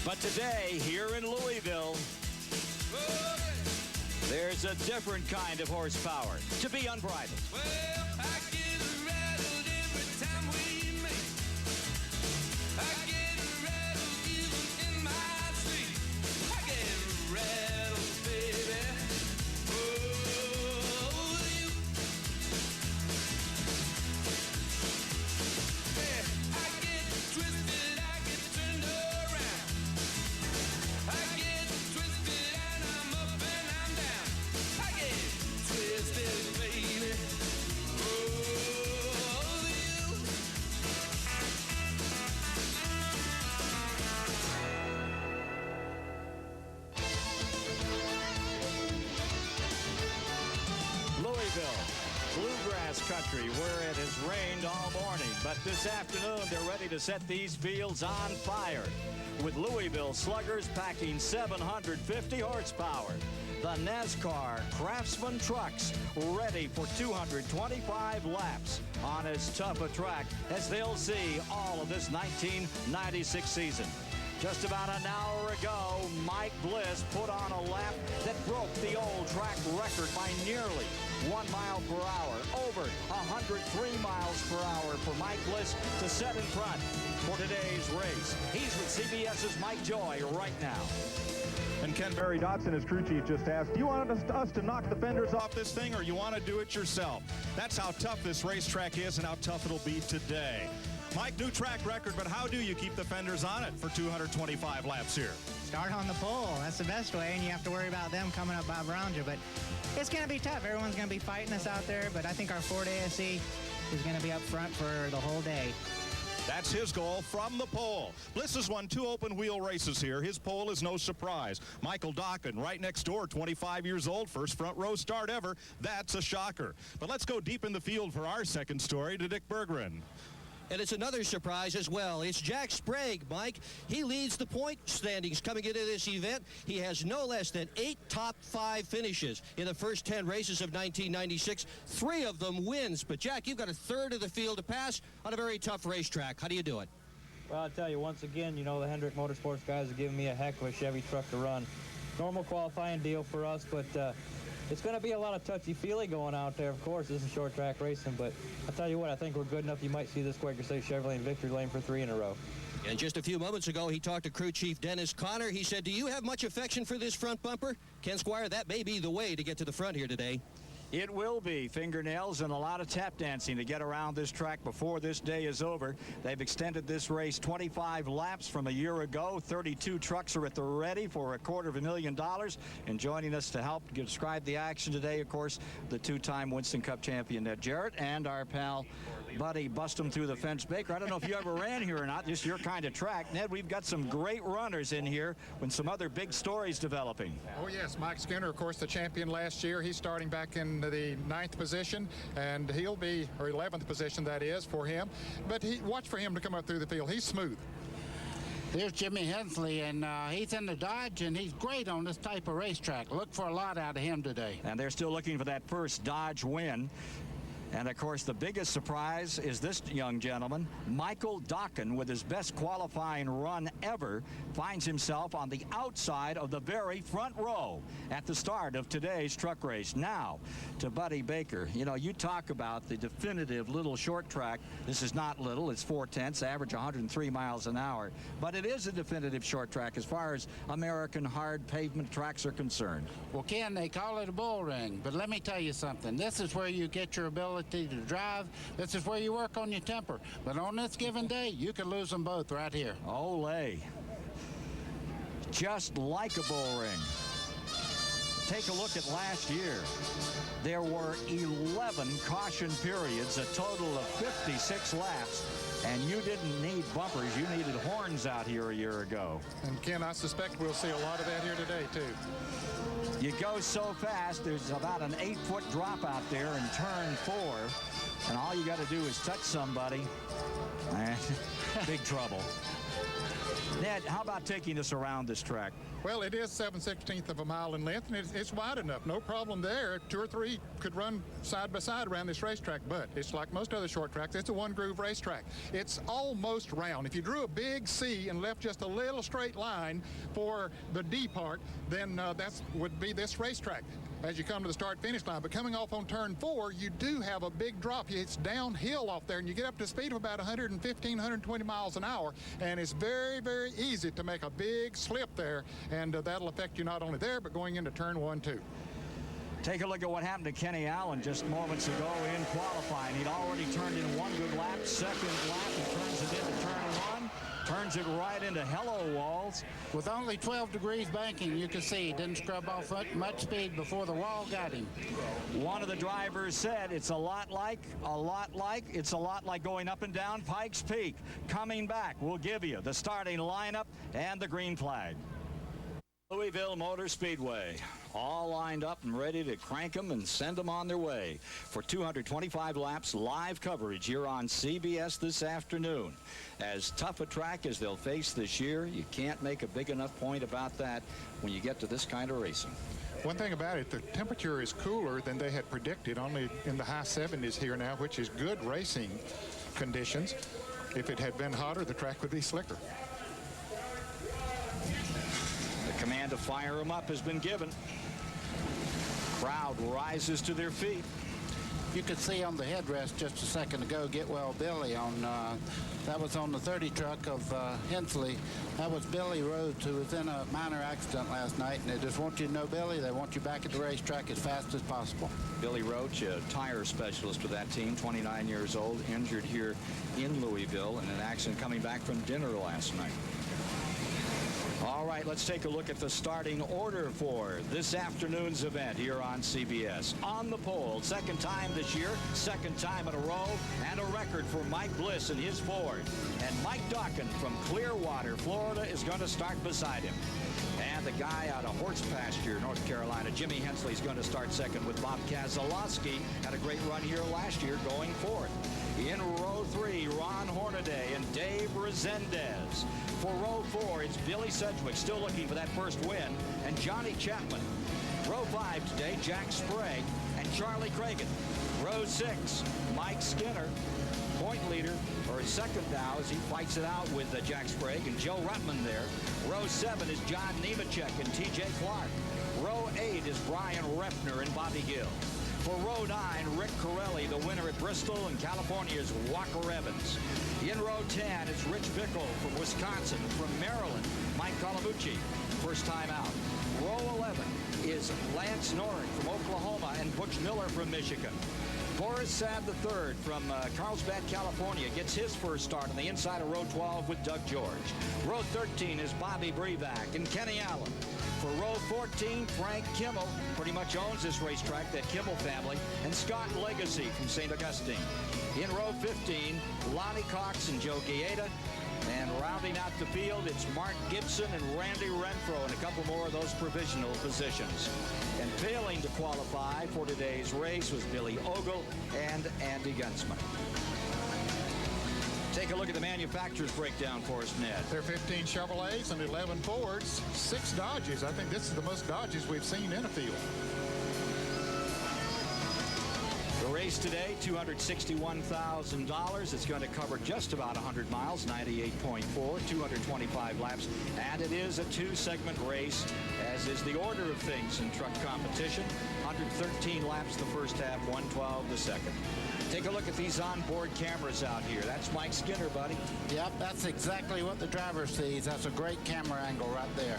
But today, here in Louisville, there's a different kind of horsepower to be unbridled. Well, I get rattled every time we meet. I get rattled even in my sleep. I get rattled, baby. Oh, you. Yeah, I get twisted, I get turned around. I get twisted and I'm up and I'm down. I get twisted, baby. Oh, you. Louisville, Bluegrass country, where it has rained all morning. But this afternoon, they're ready to set these fields on fire, with Louisville sluggers packing 750 horsepower. The Nascar Craftsman trucks ready for 225 laps on as tough a track as they'll see all of this 1996 season. Just about an hour ago, Mike Bliss put on a lap that broke the old track record by nearly 1 mile per hour, over 103 miles per hour for Mike Bliss to set in front for today's race. He's with CBS's Mike Joy right now. And Ken Barry Dotson, his crew chief, just asked, do you want us to knock the fenders off this thing, or you want to do it yourself? That's how tough this racetrack is and how tough it'll be today. Mike, new track record, but how do you keep the fenders on it for 225 laps here? Start on the pole. That's the best way, and you have to worry about them coming up around you. But it's going to be tough. Everyone's going to be fighting us out there, but I think our Ford ASE is going to be up front for the whole day. That's his goal from the pole. Bliss has won 2 open-wheel races here. His pole is no surprise. Michael Dokken, right next door, 25 years old, first front-row start ever. That's a shocker. But let's go deep in the field for our second story to Dick Berggren. And it's another surprise as well. It's Jack Sprague, Mike. He leads the point standings coming into this event. He has no less than 8 top 5 finishes in the first 10 races of 1996. 3 of them wins. But, Jack, you've got a third of the field to pass on a very tough racetrack. How do you do it? Well, I'll tell you, once again, you know, the Hendrick Motorsports guys are giving me a heck of a Chevy truck to run. Normal qualifying deal for us, but it's going to be a lot of touchy-feely going out there. Of course, this is short track racing, but I'll tell you what, I think we're good enough. You might see this Quaker State Chevrolet in victory lane for 3 in a row. And just a few moments ago, he talked to crew chief Dennis Connor. He said, do you have much affection for this front bumper? Ken Squire, that may be the way to get to the front here today. It will be fingernails and a lot of tap dancing to get around this track before this day is over. They've extended this race 25 laps from a year ago. 32 trucks are at the ready for $250,000. And joining us to help describe the action today, of course, the 2-time Winston Cup champion Ned Jarrett and our pal Buddy Bust 'em Through the Fence Baker. I don't know if you ever ran here or not, just your kind of track. Ned, we've got some great runners in here with some other big stories developing. Oh yes, Mike Skinner, of course, the champion last year. He's starting back in the 9th position, and he'll be, or 11th position that is for him. But watch for him to come up through the field. He's smooth. There's Jimmy Hensley, and he's in the Dodge, and he's great on this type of racetrack. Look for a lot out of him today. And they're still looking for that first Dodge win. And, of course, the biggest surprise is this young gentleman, Michael Dokken, with his best qualifying run ever, finds himself on the outside of the very front row at the start of today's truck race. Now, to Buddy Baker. You know, you talk about the definitive little short track. This is not little. It's 4/10, average 103 miles an hour. But it is a definitive short track as far as American hard pavement tracks are concerned. Well, Ken, they call it a bull ring, but let me tell you something. This is where you get your ability to drive. This is where you work on your temper. But on this given day, you could lose them both right here. Ole. Just like a bull ring. Take a look at last year. There were 11 caution periods, a total of 56 laps, and you didn't need bumpers. You needed horns out here a year ago. And Ken, I suspect we'll see a lot of that here today, too. You go so fast, there's about an 8-foot drop out there in turn 4, and all you got to do is touch somebody, and big trouble. Ned, how about taking us around this track? Well, it is 7/16 of a mile in length, and it's wide enough. No problem there. 2 or 3 could run side by side around this racetrack, but it's like most other short tracks. It's a one-groove racetrack. It's almost round. If you drew a big C and left just a little straight line for the D part, then that would be this racetrack as you come to the start-finish line. But coming off on turn 4, you do have a big drop. It's downhill off there, and you get up to speed of about 115, 120 miles an hour, and it's very, very easy to make a big slip there, and that'll affect you not only there, but going into turn 1, too. Take a look at what happened to Kenny Allen just moments ago in qualifying. He'd already turned in one good lap. Second lap, he turns it into turn 1. Turns it right into hello walls. With only 12 degrees banking, you can see he didn't scrub off much speed before the wall got him. One of the drivers said it's a lot like going up and down Pikes Peak. Coming back, we'll give you the starting lineup and the green flag. Louisville Motor Speedway, all lined up and ready to crank them and send them on their way for 225 laps live coverage here on CBS this afternoon. As tough a track as they'll face this year, you can't make a big enough point about that when you get to this kind of racing. One thing about it, the temperature is cooler than they had predicted, only in the high 70s here now, which is good racing conditions. If it had been hotter, the track would be slicker. The command to fire them up has been given. Crowd rises to their feet. You could see on the headrest just a second ago, Get Well Billy on, that was on the 30 truck of Hensley. That was Billy Rhodes, who was in a minor accident last night, and they just want you to know, Billy, they want you back at the racetrack as fast as possible. Billy Roach, a tire specialist for that team, 29 years old, injured here in Louisville in an accident coming back from dinner last night. All right, let's take a look at the starting order for this afternoon's event here on CBS. On the pole, second time this year, second time in a row, and a record for Mike Bliss and his Ford. And Mike Dawkin from Clearwater, Florida, is going to start beside him. And the guy out of Horse Pasture, North Carolina, Jimmy Hensley, is going to start second with Bob Keselowski. Had a great run here last year going fourth. In row 3, Ron Hornaday and Dave Resendez. For row 4, it's Billy Sedgwick, still looking for that first win, and Johnny Chapman. Row 5 today, Jack Sprague and Charlie Cragen. Row 6, Mike Skinner, point leader, or second now as he fights it out with Jack Sprague and Joe Ruttman there. Row 7 is John Nemechek and T.J. Clark. Row 8 is Brian Refner and Bobby Gill. For row 9, Rick Corelli, the winner at Bristol, and California's Walker Evans. In row 10 is Rich Bickle from Wisconsin. From Maryland, Mike Colamucci, first time out. Row 11 is Lance Norrick from Oklahoma and Butch Miller from Michigan. Boris Saad III from Carlsbad, California, gets his first start on the inside of row 12 with Doug George. Row 13 is Bobby Brevac and Kenny Allen. For row 14, Frank Kimmel pretty much owns this racetrack, that Kimmel family, and Scott Legacy from St. Augustine. In row 15, Lonnie Cox and Joe Gaeta. And rounding out the field, it's Mark Gibson and Randy Renfro and a couple more of those provisional positions. And failing to qualify for today's race was Billy Ogle and Andy Gunsman. Take a look at the manufacturer's breakdown for us, Ned. There are 15 Chevrolets and 11 Fords, 6 Dodges. I think this is the most Dodges we've seen in a field. The race today, $261,000. It's going to cover just about 100 miles, 98.4, 225 laps. And it is a 2-segment race, as is the order of things in truck competition. 113 laps the first half, 112 the second. Take a look at these onboard cameras out here. That's Mike Skinner, buddy. Yep, that's exactly what the driver sees. That's a great camera angle right there.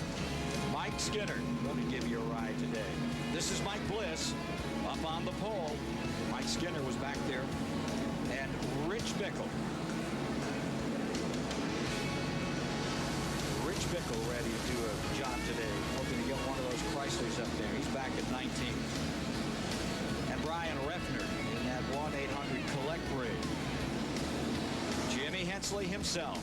Mike Skinner going to give you a ride today. This is Mike Bliss up on the pole. Mike Skinner was back there. And Rich Bickle. Rich Bickle ready to do a job today. Hoping to get one of those Chryslers up there. He's back at 19. And Brian Refner in that 1-800-COLLECT rig. Jimmy Hensley himself.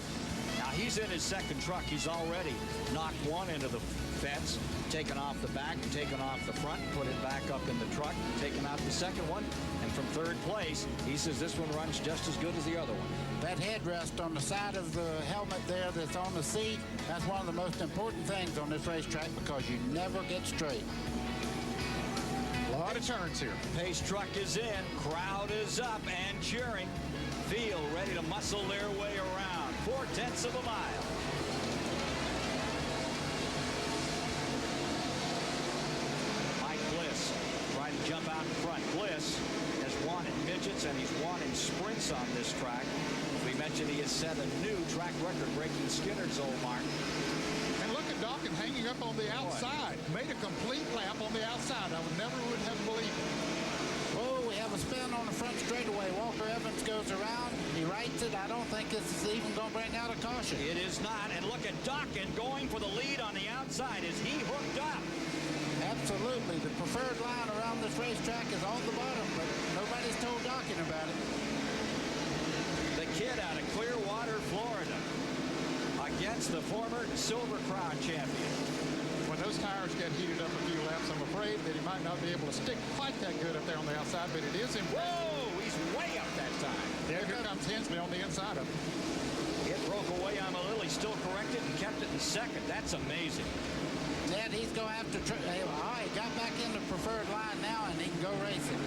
Now he's in his second truck. He's already knocked one into the fence, taken off the back, taken off the front, put it back up in the truck, taken out the second one, and from third place. He says this one runs just as good as the other one. That headrest on the side of the helmet there that's on the seat, that's one of the most important things on this racetrack because you never get straight. A lot of turns here. Pace truck is in, crowd is up and cheering. Field ready to muscle their way around. 4/10 of a mile. Mike Bliss trying to jump out in front. Bliss has won in midgets and he's won in sprints on this track. We mentioned he has set a new track record breaking Skinner's old mark. And look at Dawkins hanging up on the outside. Made a complete lap on the outside. I would have believed it. Oh, we have a spin on the front straightaway. Walker Evans goes around. He rights it. I don't think this is even going to bring out a caution. It is not. And look at Dawkins going for the lead on the outside. Is he hooked up? Absolutely. The preferred line around this racetrack is on the bottom, but nobody's told Dawkins about it. The kid out of Clearwater, Florida, against the former Silver Crown champion. When those tires get heated up a few laps, I'm afraid that he might not be able to stick quite that good up there on the outside, but it is impressive. Whoa, he's way up that time. Yeah, here comes Hensley on the inside of him. It broke away on Lilly, still corrected and kept it in second. That's amazing. Ned, he's going to have to... he got back in the preferred line now, and he can go racing.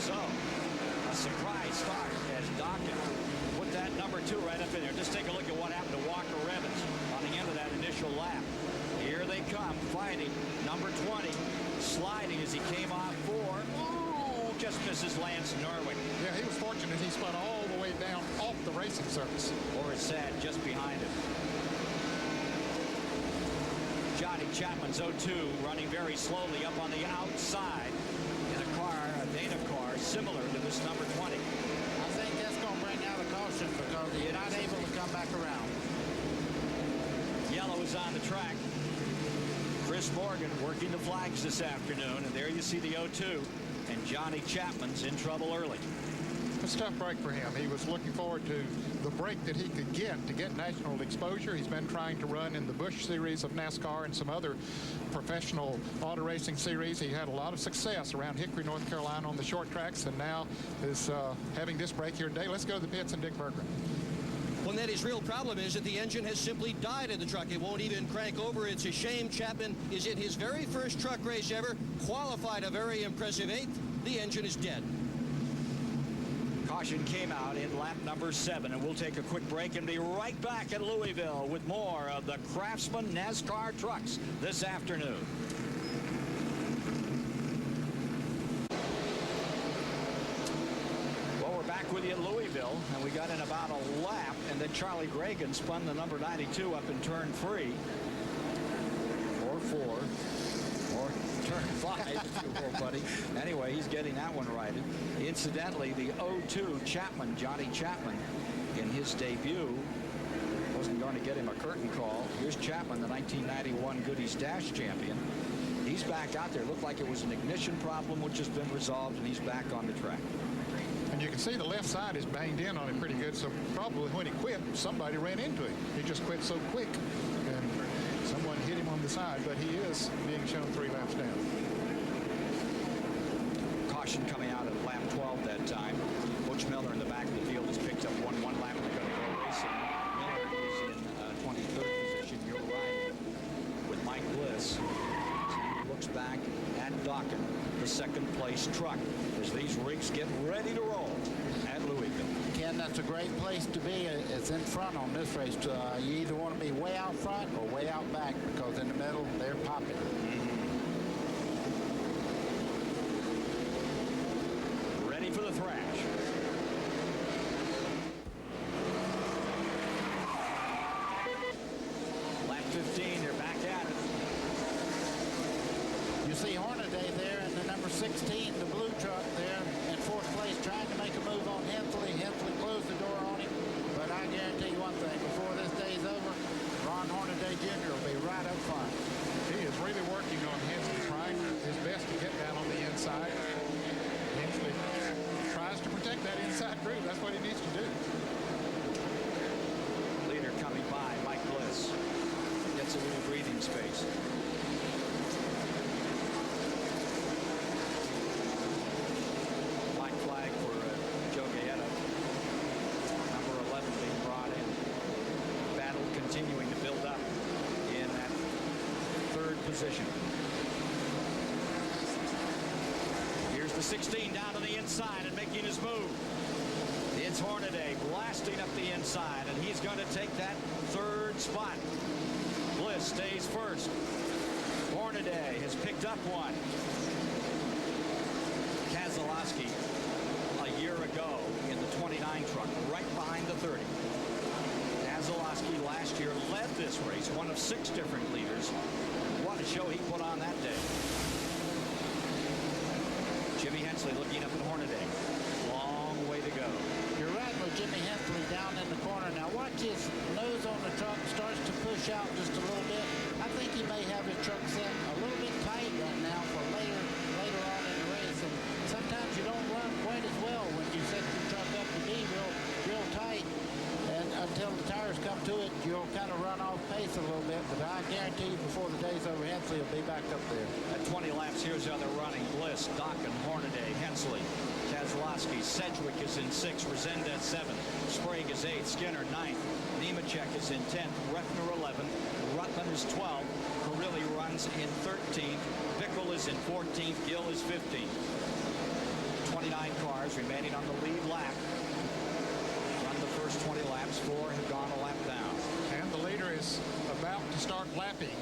So, a surprise start as Dawkins put that number 2 right up in there. Just take a look at what happened to Walker Evans on the end of that initial lap. Here they come, fighting. Number 20, sliding as he came off 4. Ooh, just misses Lance Norwick. Yeah, he was fortunate he spun all the way down off the racing surface. Or it's sad, just behind him. Johnny Chapman's 02 running very slowly up on the outside in a car, a Dana car, similar to this number 20. I think that's going to bring out a caution because he's not able to come back around. Yellow is on the track. Chris Morgan working the flags this afternoon, and there you see the 02, and Johnny Chapman's in trouble early. It's a tough break for him. He was looking forward to the break that he could get to get national exposure. He's been trying to run in the Busch series of NASCAR and some other professional auto racing series. He had a lot of success around Hickory, North Carolina on the short tracks, and now is having this break here today. Let's go to the pits and Dick Berggren. Well, Ned, his real problem is that the engine has simply died in the truck. It won't even crank over. It's a shame. Chapman is in his very first truck race ever, qualified a very impressive 8th. The engine is dead. Caution came out in lap number 7, and we'll take a quick break and be right back at Louisville with more of the Craftsman NASCAR trucks this afternoon. Well, we're back with you at Louisville, and we got in about a lap, and then Charlie Gragan spun the number 92 up in turn 3, or 4, or turn 5, if you will, buddy. Anyway, he's getting that one righted. Incidentally, the 02 Chapman, Johnny Chapman, in his debut, wasn't going to get him a curtain call. Here's Chapman, the 1991 Goodies Dash champion. He's back out there. Looked like it was an ignition problem, which has been resolved, and he's back on the track. And you can see the left side is banged in on it pretty good, so probably when he quit, somebody ran into him. He just quit so quick, and someone hit him on the side, but he is being shown 3 laps down. Caution coming out at lap 12 that time. Butch Miller in the back of the field has picked up one lap, and they're going to go racing. Miller is in 23rd position. You're right with Mike Bliss. He looks back at Dawkins, the second place truck, as these rigs get ready to roll at Louisville. Ken, that's a great place to be. It's in front on this race. You either want to be way out front or way out back, because in the middle, they're popping. Ready for the thrash. Lap 15, they're back at it. You see Hornaday there in the number 16, the blue truck there in 4th place, trying to make a move on Hensley. Hensley closed the door on him, but I guarantee you one thing, before this day's over, Ron Hornaday Jr. will be right up front. He is really working on Hensley, trying his best to get down on the inside. Hensley tries to protect that inside groove. That's what he needs to do. Leader coming by, Mike Bliss. Gets a little breathing space. position. Here's the 16 down to the inside and making his move. It's Hornaday blasting up the inside, and he's going to take that third spot. Bliss stays first. Hornaday has picked up one. Keselowski a year ago in the 29 truck, right behind the 30. Keselowski last year led this race, one of 6 different leaders. What a show he put on that day. Jimmy Hensley looking up at Hornaday. Long way to go. You're right with Jimmy Hensley down in the corner. Now watch his nose on the truck starts to push out just a little bit. I think he may have his truck set a little bit tight right now for later on in the race. And sometimes you don't run quite as well when you set your truck up to be real tight. And until the tires come to it, you'll kind of run off pace a little bit. But I guarantee you before the day's over, Hensley will be back up there. At 20 laps, here's how they're running. Bliss, Dokken, Hornaday, Hensley, Keselowski, Sedgwick is in 6th, Resendez 7th, Sprague is 8th, Skinner 9th, Nemechek is in 10th, Rettner 11th, Rutland is 12th, Carilli runs in 13th, Bickle is in 14th, Gill is 15th. 29 cars remaining on the lead lap. Run the first 20 laps, 4 have gone a lap down. And the leader is about to start lapping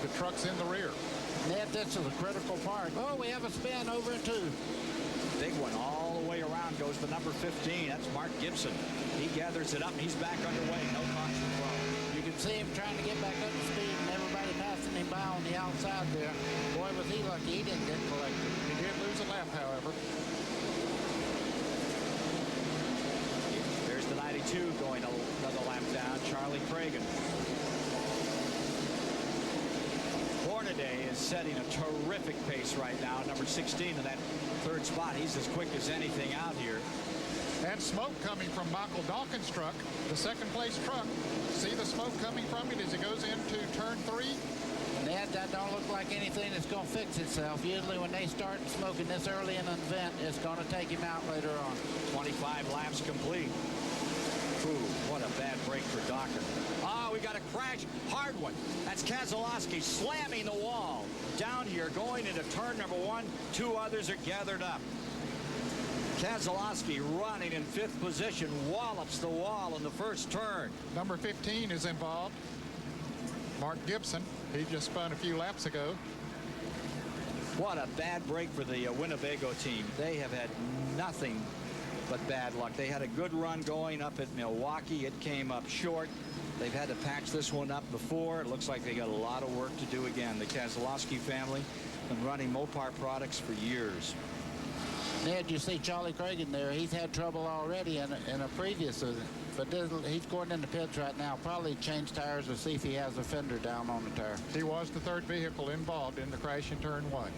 the trucks in the rear. Ned, this is a critical part. Oh, we have a spin over in 2. Big one all the way around goes the number 15. That's Mark Gibson. He gathers it up, and he's back underway. No caution throw. You can see him trying to get back up to speed and everybody passing him by on the outside there. Boy, was he lucky he didn't get collected. He did lose a lap, however. There's the 92 going another lap down, Charlie Cragen. Hornaday is setting a terrific pace right now, number 16 in that third spot. He's as quick as anything out here. And smoke coming from Michael Dawkins' truck, the second-place truck. See the smoke coming from it as it goes into turn 3? Ned, that don't look like anything that's going to fix itself. Usually when they start smoking this early in an event, it's going to take him out later on. 25 laps complete. Ooh, what a bad break for Dokken. Ah, we got a crash. Hard one. That's Keselowski slamming the wall. Down here, going into turn number 1. 2 others are gathered up. Keselowski running in 5th position, wallops the wall in the first turn. Number 15 is involved. Mark Gibson. He just spun a few laps ago. What a bad break for the Winnebago team. They have had nothing but bad luck. They had a good run going up at Milwaukee. It came up short. They've had to patch this one up before. It looks like they got a lot of work to do again. The Keselowski family been running Mopar products for years. Ned, you see Charlie Cragen there. He's had trouble already in a previous, but he's going in the pits right now. Probably change tires to see if he has a fender down on the tire. He was the third vehicle involved in the crash in turn 1.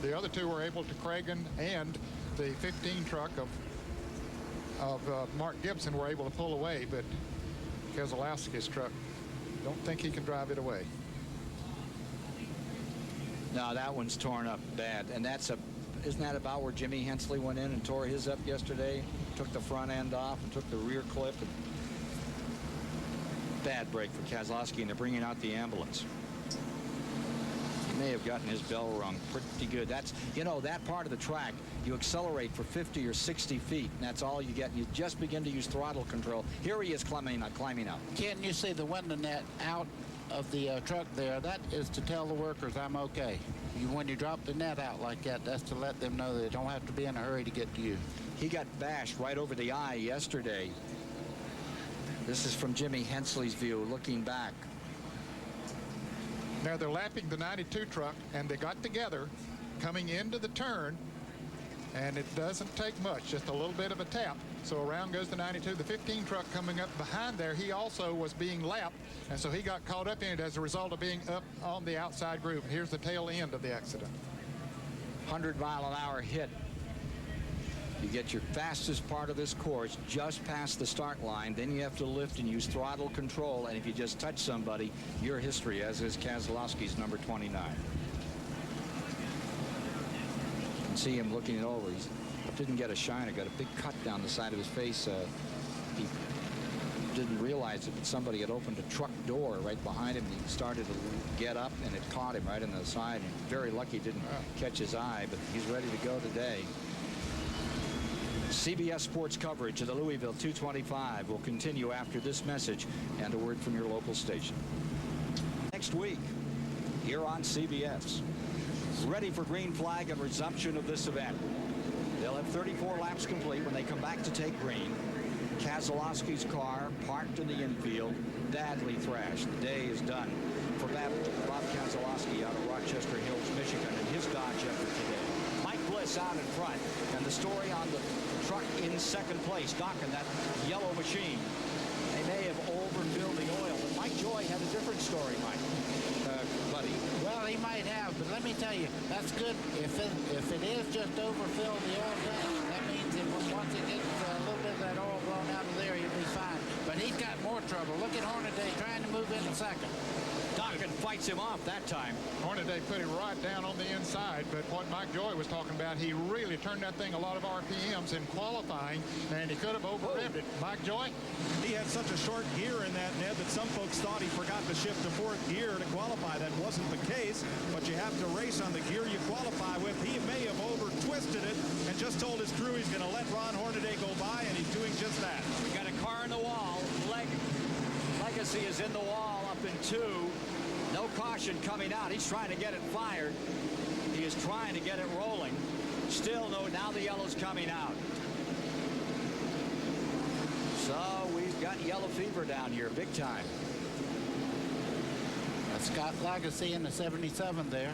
The other 2 were able to, Cragen and the 15 truck of Mark Gibson were able to pull away, but Keselowski's truck, don't think he can drive it away. No, that one's torn up bad, and isn't that about where Jimmy Hensley went in and tore his up yesterday? Took the front end off and took the rear clip. Bad break for Keselowski, and they're bringing out the ambulance. He may have gotten his bell rung pretty good. That's, that part of the track, you accelerate for 50 or 60 feet, and that's all you get. And you just begin to use throttle control. Here he is climbing out. Ken, you see the window net out of the truck there. That is to tell the workers I'm okay. When you drop the net out like that, that's to let them know they don't have to be in a hurry to get to you. He got bashed right over the eye yesterday. This is from Jimmy Hensley's view, looking back. Now they're lapping the 92 truck, and they got together coming into the turn, and it doesn't take much, just a little bit of a tap. So around goes the 92. The 15 truck coming up behind there, he also was being lapped, and so he got caught up in it as a result of being up on the outside groove. Here's the tail end of the accident. 100-mile-an-hour hit. You get your fastest part of this course just past the start line. Then you have to lift and use throttle control. And if you just touch somebody, your history, as is Keselowski's number 29. You can see him looking it over. He didn't get a shiner. Got a big cut down the side of his face. He didn't realize it, but somebody had opened a truck door right behind him. He started to get up, and it caught him right on the side. And very lucky it didn't catch his eye, but he's ready to go today. CBS Sports coverage of the Louisville 225 will continue after this message and a word from your local station. Next week, here on CBS, ready for green flag and resumption of this event. They'll have 34 laps complete when they come back to take green. Keselowski's car parked in the infield, badly thrashed. The day is done for Bob Keselowski out of Rochester Hills, Michigan, and his Dodge effort today. Mike Bliss out in front, and the story on the truck in second place, docking that yellow machine. They may have overfilled the oil, but Mike Joy had a different story, Mike. Buddy. Well, he might have, but let me tell you, that's good. If it is just overfilled the oil tank, that means if once it gets a little bit of that oil blown out of there, you'll be fine. But he's got more trouble. Look at Hornaday trying to move in second. Dokken fights him off that time. Hornaday put it right down on the inside, but what Mike Joy was talking about, he really turned that thing a lot of RPMs in qualifying, and he could have over-revved it. Mike Joy? He had such a short gear in that, Ned, that some folks thought he forgot to shift to fourth gear to qualify. That wasn't the case, but you have to race on the gear you qualify with. He may have over-twisted it and just told his crew he's going to let Ron Hornaday go by, and he's doing just that. We got a car in the wall. Legacy is in the wall up in 2. No caution coming out. He's trying to get it fired. He is trying to get it rolling. Still no, now the yellow's coming out. So we've got yellow fever down here big time. Scott Legacy in the 77 there.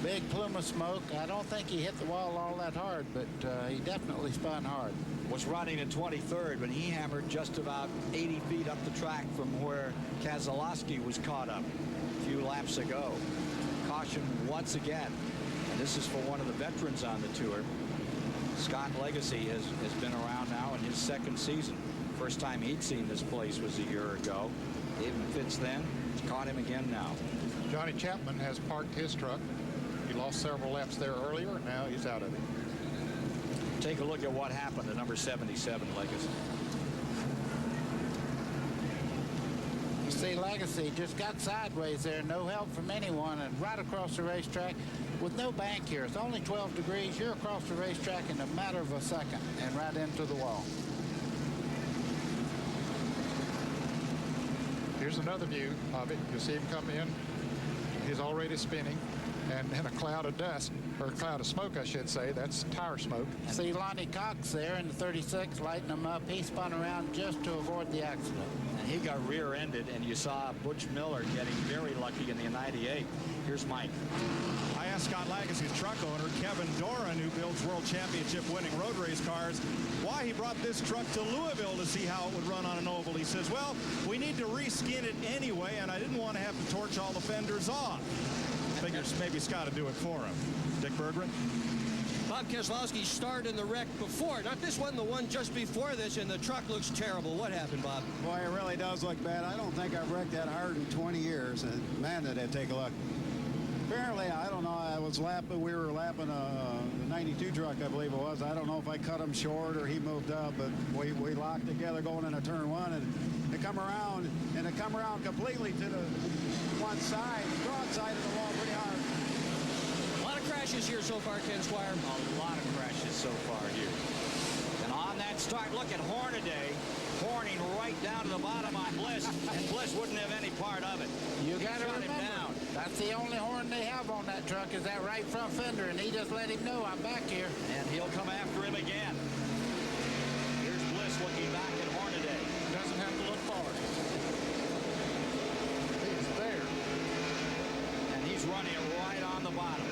Big plume of smoke. I don't think he hit the wall all that hard, but he definitely spun hard. Was running in 23rd when he hammered just about 80 feet up the track from where Keselowski was caught up a few laps ago. Caution once again. And this is for one of the veterans on the tour. Scott Legacy has been around now in his second season. First time he'd seen this place was a year ago. Even Fitz then. It's caught him again now. Johnny Chapman has parked his truck. He lost several laps there earlier, and now he's out of it. Take a look at what happened to number 77, Legacy. You see, Legacy just got sideways there, no help from anyone, and right across the racetrack with no bank here. It's only 12 degrees. You're across the racetrack in a matter of a second and right into the wall. Here's another view of it. You'll see him come in. He's already spinning. And in a cloud of dust, or a cloud of smoke, I should say. That's tire smoke. See Lonnie Cox there in the 36, lighting him up. He spun around just to avoid the accident. And he got rear-ended, and you saw Butch Miller getting very lucky in the 98. Here's Mike. I asked Scott Legacy's truck owner, Kevin Doran, who builds world championship winning road race cars, why he brought this truck to Louisville to see how it would run on an oval. He says, well, we need to reskin it anyway, and I didn't want to have to torch all the fenders off. Figures maybe Scott would do it for him. Dick Berggren? Bob Keselowski starred in the wreck before. Not this one, the one just before this, and the truck looks terrible. What happened, Bob? Boy, it really does look bad. I don't think I've wrecked that hard in 20 years. And man, did it take a look. Apparently, I don't know, we were lapping the 92 truck, I believe it was. I don't know if I cut him short or he moved up, but we locked together going into turn 1, and it come around completely to the one side, broadside of the wall pretty hard. A lot of crashes here so far, Ken Squire. A lot of crashes so far here. And on that start, look at Hornaday horning right down to the bottom on Bliss, and Bliss wouldn't have any part of it. You got to shot remember, him down. That's the only horn they have on that truck is that right front fender, and he just let him know I'm back here. And he'll come after him again. Here's Bliss looking back at Hornaday. Doesn't have to look far. He's there. And he's running right on the bottom.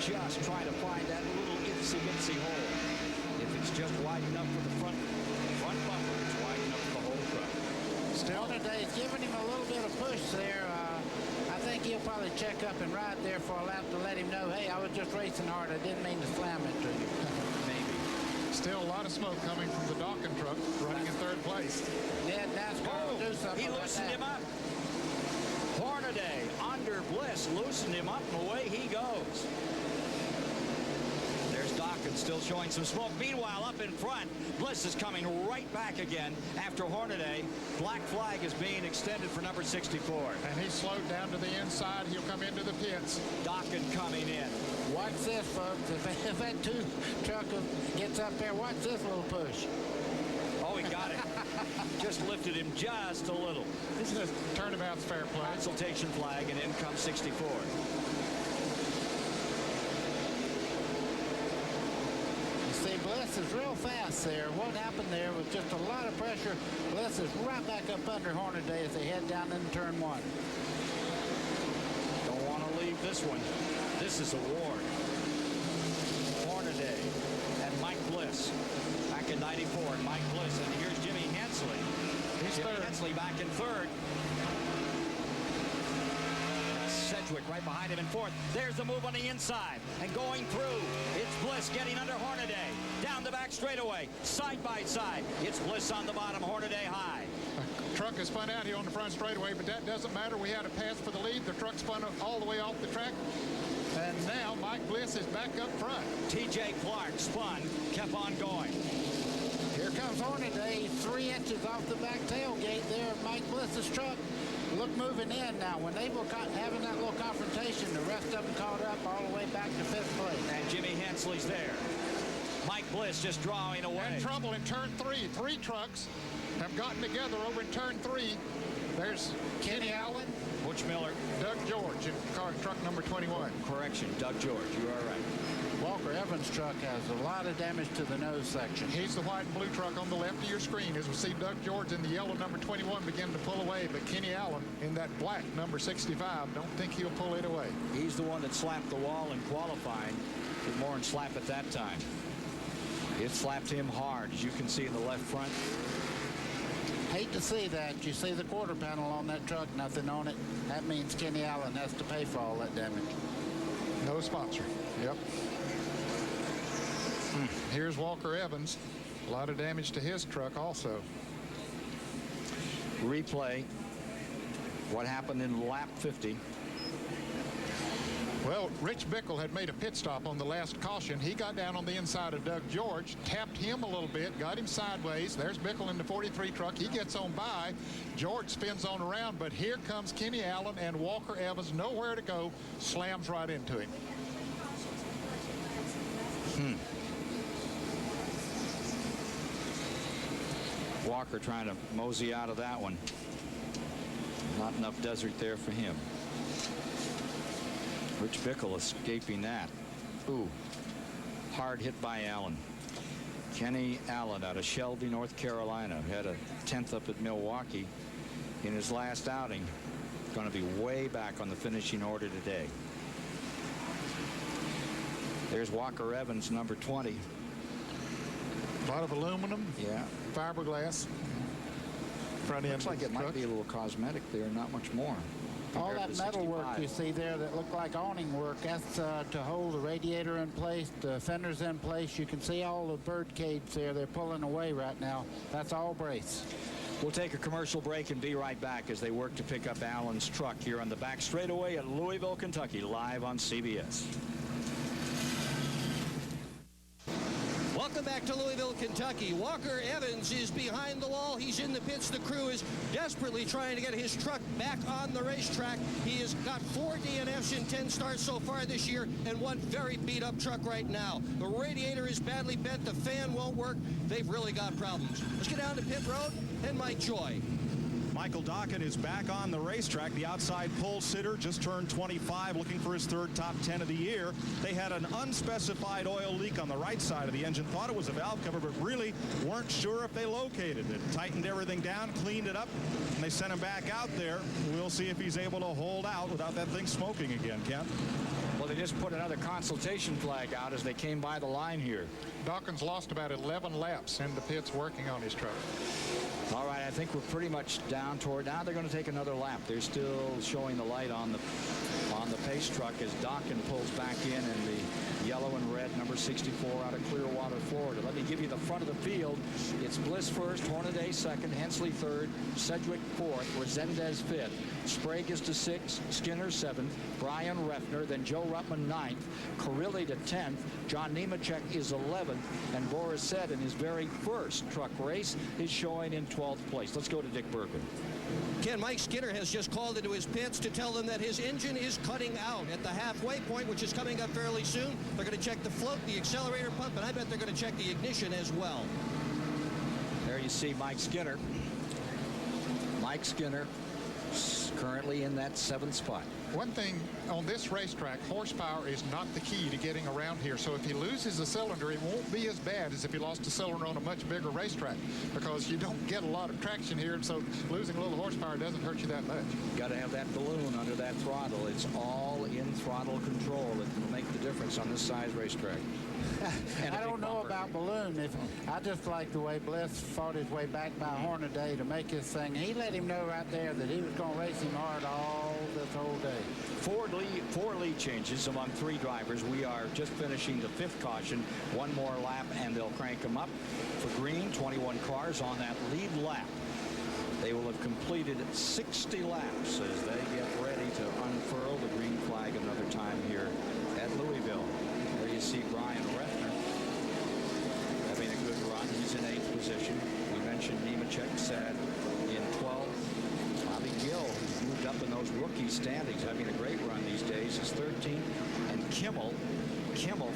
Just trying to find that little itsy-bitsy hole. If it's just wide enough for the front bumper, it's wide enough for the whole truck. Still today's giving him a little bit of push there. I think he'll probably check up and ride there for a lap to let him know, hey, I was just racing hard. I didn't mean to slam into you. Maybe. Still a lot of smoke coming from the Dokken truck running in third place. Yeah, NASCAR will do something He about loosened that. him up. Hornaday under Bliss, loosened him up, and away he goes. There's Dokken's still showing some smoke. Meanwhile, up in front, Bliss is coming right back again after Hornaday. Black flag is being extended for number 64. And he's slowed down to the inside. He'll come into the pits. Dokken coming in. Watch this, folks. If that two truck gets up there, watch this little push. Oh, he got it. Just lifted him just a little. This is turnabout's fair play. Consultation flag, and in comes 64. See, Bliss is real fast there. What happened there was just a lot of pressure. Bliss is right back up under Hornaday as they head down into turn 1. Don't want to leave this one. This is a war. Hornaday and Mike Bliss back in 94. And Mike Bliss, and here's Jimmy Hensley. He's Jimmy third. Hensley back in third. Sedgwick right behind him in fourth. There's the move on the inside. And going through, it's Bliss getting under Hornaday. Down the back straightaway, side by side. It's Bliss on the bottom, Hornaday high. Truck is spun out here on the front straightaway, but that doesn't matter. We had a pass for the lead. The truck spun all the way off the track. And now Mike Bliss is back up front. T.J. Clark spun, kept on going. Here comes Hornaday, 3 inches off the back tailgate there of Mike Bliss's truck. Look moving in now. When they were having that little confrontation, the rest of them caught up all the way back to 5th place. And Jimmy Hensley's there. Mike Bliss just drawing away. And trouble in turn 3. 3 trucks have gotten together over in turn 3. There's Kenny Allen, Butch Miller, Doug George in truck number 21. Correction, Doug George, you are right. Walker Evans' truck has a lot of damage to the nose section. He's the white and blue truck on the left of your screen as we see Doug George in the yellow number 21 begin to pull away, but Kenny Allen in that black number 65, don't think he'll pull it away. He's the one that slapped the wall in qualifying. Did more than slap at that time. It slapped him hard, as you can see in the left front. Hate to see that. You see the quarter panel on that truck, nothing on it. That means Kenny Allen has to pay for all that damage. No sponsor. Yep. Here's Walker Evans. A lot of damage to his truck also. Replay what happened in lap 50. Well, Rich Bickle had made a pit stop on the last caution. He got down on the inside of Doug George, tapped him a little bit, got him sideways. There's Bickle in the 43 truck. He gets on by. George spins on around, but here comes Kenny Allen and Walker Evans, nowhere to go, slams right into him. Walker trying to mosey out of that one. Not enough desert there for him. Rich Bickle escaping that. Ooh, hard hit by Allen. Kenny Allen out of Shelby, North Carolina, had a 10th up at Milwaukee in his last outing. Going to be way back on the finishing order today. There's Walker Evans, number 20. A lot of aluminum. Yeah. Fiberglass. Front end. Looks like it might be a little cosmetic there, not much more. All compared that to the metal work 65. you see there that looked like awning work, that's to hold the radiator in place, the fenders in place. You can see all the bird cage there. They're pulling away right now. That's all brace. We'll take a commercial break and be right back as they work to pick up Allen's truck here on the back straightaway at Louisville, Kentucky, live on CBS. Welcome back to Louisville, Kentucky. Walker Evans is behind the wall. He's in the pits. The crew is desperately trying to get his truck back on the racetrack. He has got 4 DNFs in 10 starts so far this year and one very beat-up truck right now. The radiator is badly bent. The fan won't work. They've really got problems. Let's get down to pit road and Mike Joy. Michael Dokken is back on the racetrack. The outside pole sitter just turned 25, looking for his 3rd top 10 of the year. They had an unspecified oil leak on the right side of the engine. Thought it was a valve cover, but really weren't sure if they located it. Tightened everything down, cleaned it up, and they sent him back out there. We'll see if he's able to hold out without that thing smoking again, Ken. Well, they just put another consultation flag out as they came by the line here. Dawkins lost about 11 laps in the pits working on his truck. All right, I think we're pretty much down toward, now they're going to take another lap. They're still showing the light on the pace truck as Dokken pulls back in the yellow and red number number 64 out of Clearwater, Florida. Let me give you the front of the field. It's Bliss first, Hornaday second, Hensley third, Sedgwick fourth, Resendez fifth. Sprague is to sixth, Skinner seventh, Brian Refner, then Joe Ruttman ninth, Carilli to 10th, John Nemechek is 11th, and Boris Said in his very first truck race is showing in 12th place. Let's go to Dick Berger. Ken, Mike Skinner has just called into his pits to tell them that his engine is cutting out at the halfway point, which is coming up fairly soon. They're going to check the float, the accelerator pump, and I bet they're going to check the ignition as well. There you see Mike Skinner. Mike Skinner currently in that 7th spot. One thing on this racetrack, horsepower is not the key to getting around here. So if he loses a cylinder, it won't be as bad as if he lost a cylinder on a much bigger racetrack, because you don't get a lot of traction here, and so losing a little horsepower doesn't hurt you that much. Got to have that balloon under that throttle. It's all in throttle control that will make the difference on this size racetrack. I don't know about balloon. I just like the way Bliss fought his way back by Hornaday to make his thing. He let him know right there that he was going to race him hard all this whole day. Four lead changes among 3 drivers. We are just finishing the 5th caution. One more lap and they'll crank them up. For green, 21 cars on that lead lap. They will have completed 60 laps as they get ready to unfurl the green flag another time here at Louisville. There you see Brian Refner having a good run. He's in 8th position. We mentioned Nemechek said in 12th. Bobby Gill, who's moved up in those rookie standings, having a great run these days, is 13th. And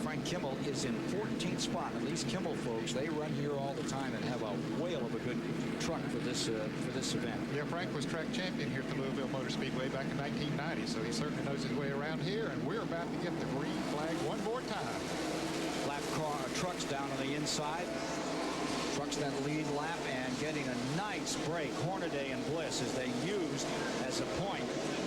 Frank Kimmel is in 14th spot. At least Kimmel folks, they run here all the time and have a whale of a good truck for this event. Yeah, Frank was track champion here at the Louisville Motor Speedway back in 1990, so he certainly knows his way around here, and we're about to get the green flag one more time. Lap car trucks down on the inside. Trucks that lead lap and getting a nice break. Hornaday and Bliss as they used as a point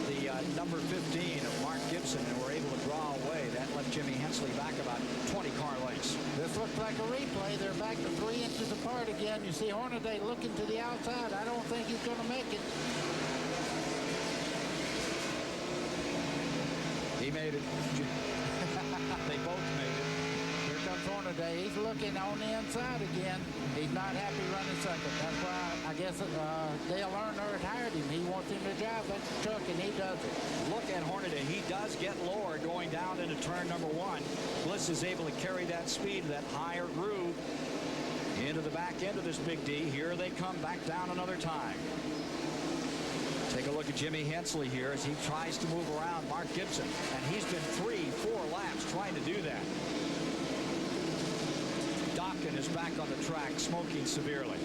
the number 15 of Mark Gibson and were able to draw away. That left Jimmy Hensley back about 20 car lengths. This looks like a replay. They're back to 3 inches apart again. You see Hornaday looking to the outside. I don't think he's going to make it. He made it. They both made it. Here comes Hornaday. He's looking on the inside again. He's not happy running second. That's why I guess Dale Earnhardt hired him. He wants him to drive that truck, and he does it. Look at Hornaday. He does get lower going down into turn number 1. Bliss is able to carry that speed, that higher groove, into the back end of this Big D. Here they come back down another time. Take a look at Jimmy Hensley here as he tries to move around Mark Gibson, and he's been 3-4 laps trying to do that. Dokken is back on the track, smoking severely.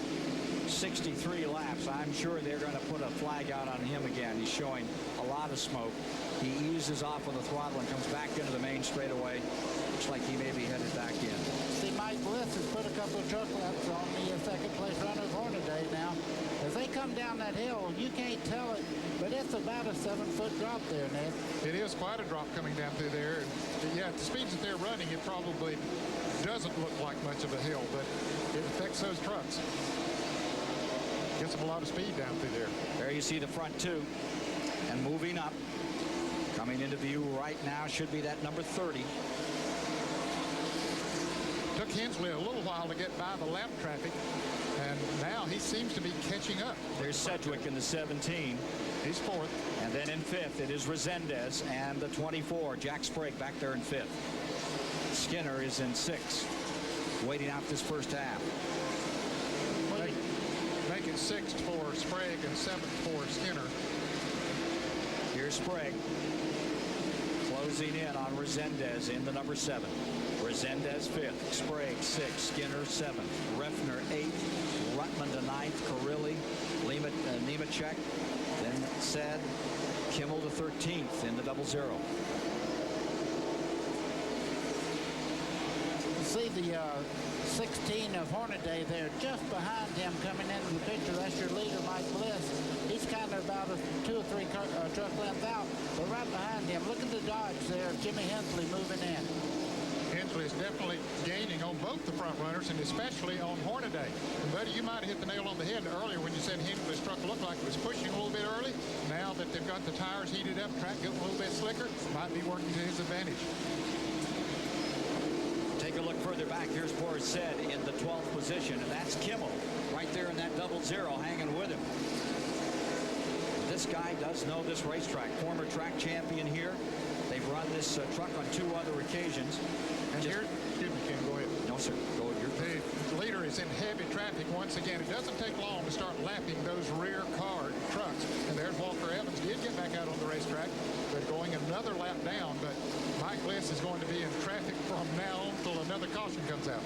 63 laps. I'm sure they're going to put a flag out on him again. He's showing a lot of smoke. He eases off on the throttle and comes back into the main straightaway. Looks like he may be headed back in. See, Mike Bliss has put a couple of truck laps on the second place runner of Hornaday now. As they come down that hill, you can't tell it, but it's about a 7-foot drop there, Ned. It is quite a drop coming down through there. And yeah, at the speeds that they're running, it probably doesn't look like much of a hill, but it affects those trucks. Gets them a lot of speed down through there. There you see the front 2 and moving up. Coming into view right now should be that number 30. Took Hensley a little while to get by the lap traffic, and now he seems to be catching up. There's Sedgwick in the 17. He's 4th. And then in 5th, it is Resendez and the 24, Jack Sprague, back there in 5th. Skinner is in 6th, waiting out this first half. Make it 6th for Sprague and 7th for Skinner. Here's Sprague closing in on Resendez in the number 7. Resendez 5th, Sprague 6th, Skinner 7th, Refner 8th, Ruttman to 9th, Carilli, Nemechek, then Said, Kimmel to 13th in the 00. See the 16 of Hornaday there just behind him coming into the picture. That's your leader, Mike Bliss. He's kind of about 2 or 3 truck lengths out, but right behind him, look at the dodge there. Jimmy Hensley moving in. Hensley is definitely gaining on both the front runners, and especially on Hornaday. And buddy, you might have hit the nail on the head earlier when you said Hensley's truck looked like it was pushing a little bit early. Now that they've got the tires heated up, track getting a little bit slicker, might be working to his advantage. Take a back. Here's Borisset in the 12th position, and that's Kimmel right there in that double zero hanging with him. This guy does know this racetrack. Former track champion here. They've run this truck on 2 other occasions. And here, excuse me, Ken, go ahead. No, sir. Go ahead. The leader is in heavy traffic once again. It doesn't take long to start lapping those rear car trucks. And there's Walker Evans. Did get back out on the racetrack, but going another lap down. But Mike Bliss is going to be in traffic from now on till another caution comes out.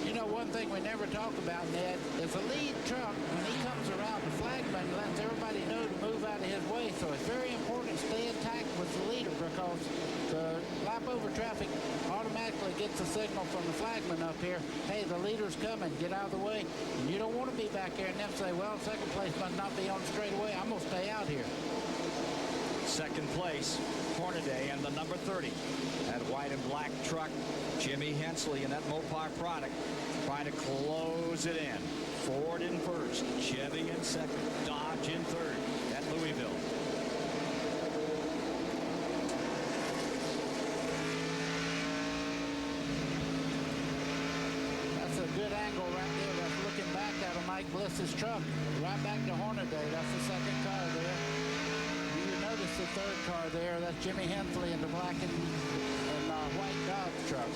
You know, one thing we never talk about, Ned, is the lead truck, when he comes around, the flagman lets everybody know to move out of his way. So it's very important to stay intact with the leader, because the lap over traffic automatically gets a signal from the flagman up here, hey, the leader's coming, get out of the way. And you don't want to be back there and them say, well, second place must not be on the straightaway. I'm going to stay out here. Second place, Hornaday and the number 30. That white and black truck, Jimmy Hensley and that Mopar product trying to close it in. Ford in first, Chevy in second, Dodge in third at Louisville. That's a good angle right there. That's looking back out of Mike Bliss's truck. Right back to Hornaday. That's the second car there. You notice the third car there. That's Jimmy Hensley in the black and white Dodge truck.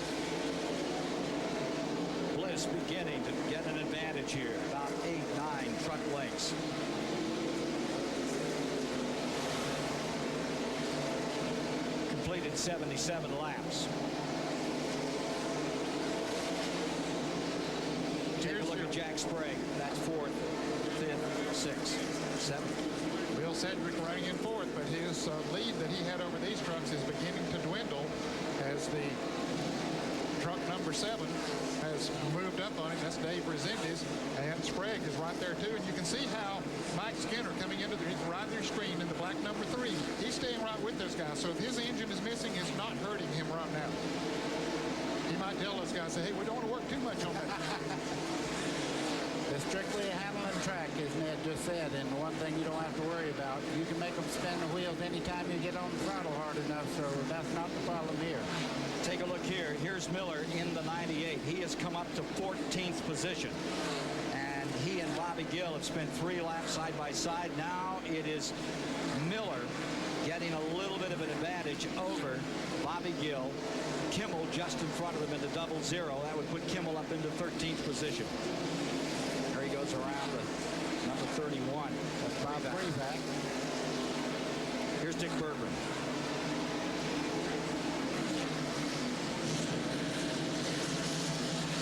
Bliss beginning to get an advantage here. About 8-9 truck lengths. Completed 77 laps. Take a look at Jack Sprague. That's 4th, 5th, 6th, 7th. Bill Sedgwick running in 4th, but his lead that he had over these trucks is beginning to dwindle as the truck number 7 has moved up on him. That's Dave Resendez, and Sprague is right there too. And you can see how Mike Skinner coming into the right of your screen in the black number 3. He's staying right with this guy. So if his engine is missing, it's not hurting him right now. He might tell those guys, say, hey, we don't want to work too much on that. It's strictly a handling track, as Ned just said, and one thing you don't have to worry about, you can make them spin the wheels anytime you get on the throttle hard enough, so that's not the problem here. Take a look here. Here's Miller in the 98. He has come up to 14th position. And he and Bobby Gill have spent 3 laps side by side. Now it is Miller getting a little bit of an advantage over Bobby Gill. Kimmel just in front of him in the double zero. That would put Kimmel up into 13th position. There he goes around the number 31. That's Bob back. Here's Dick Bergman.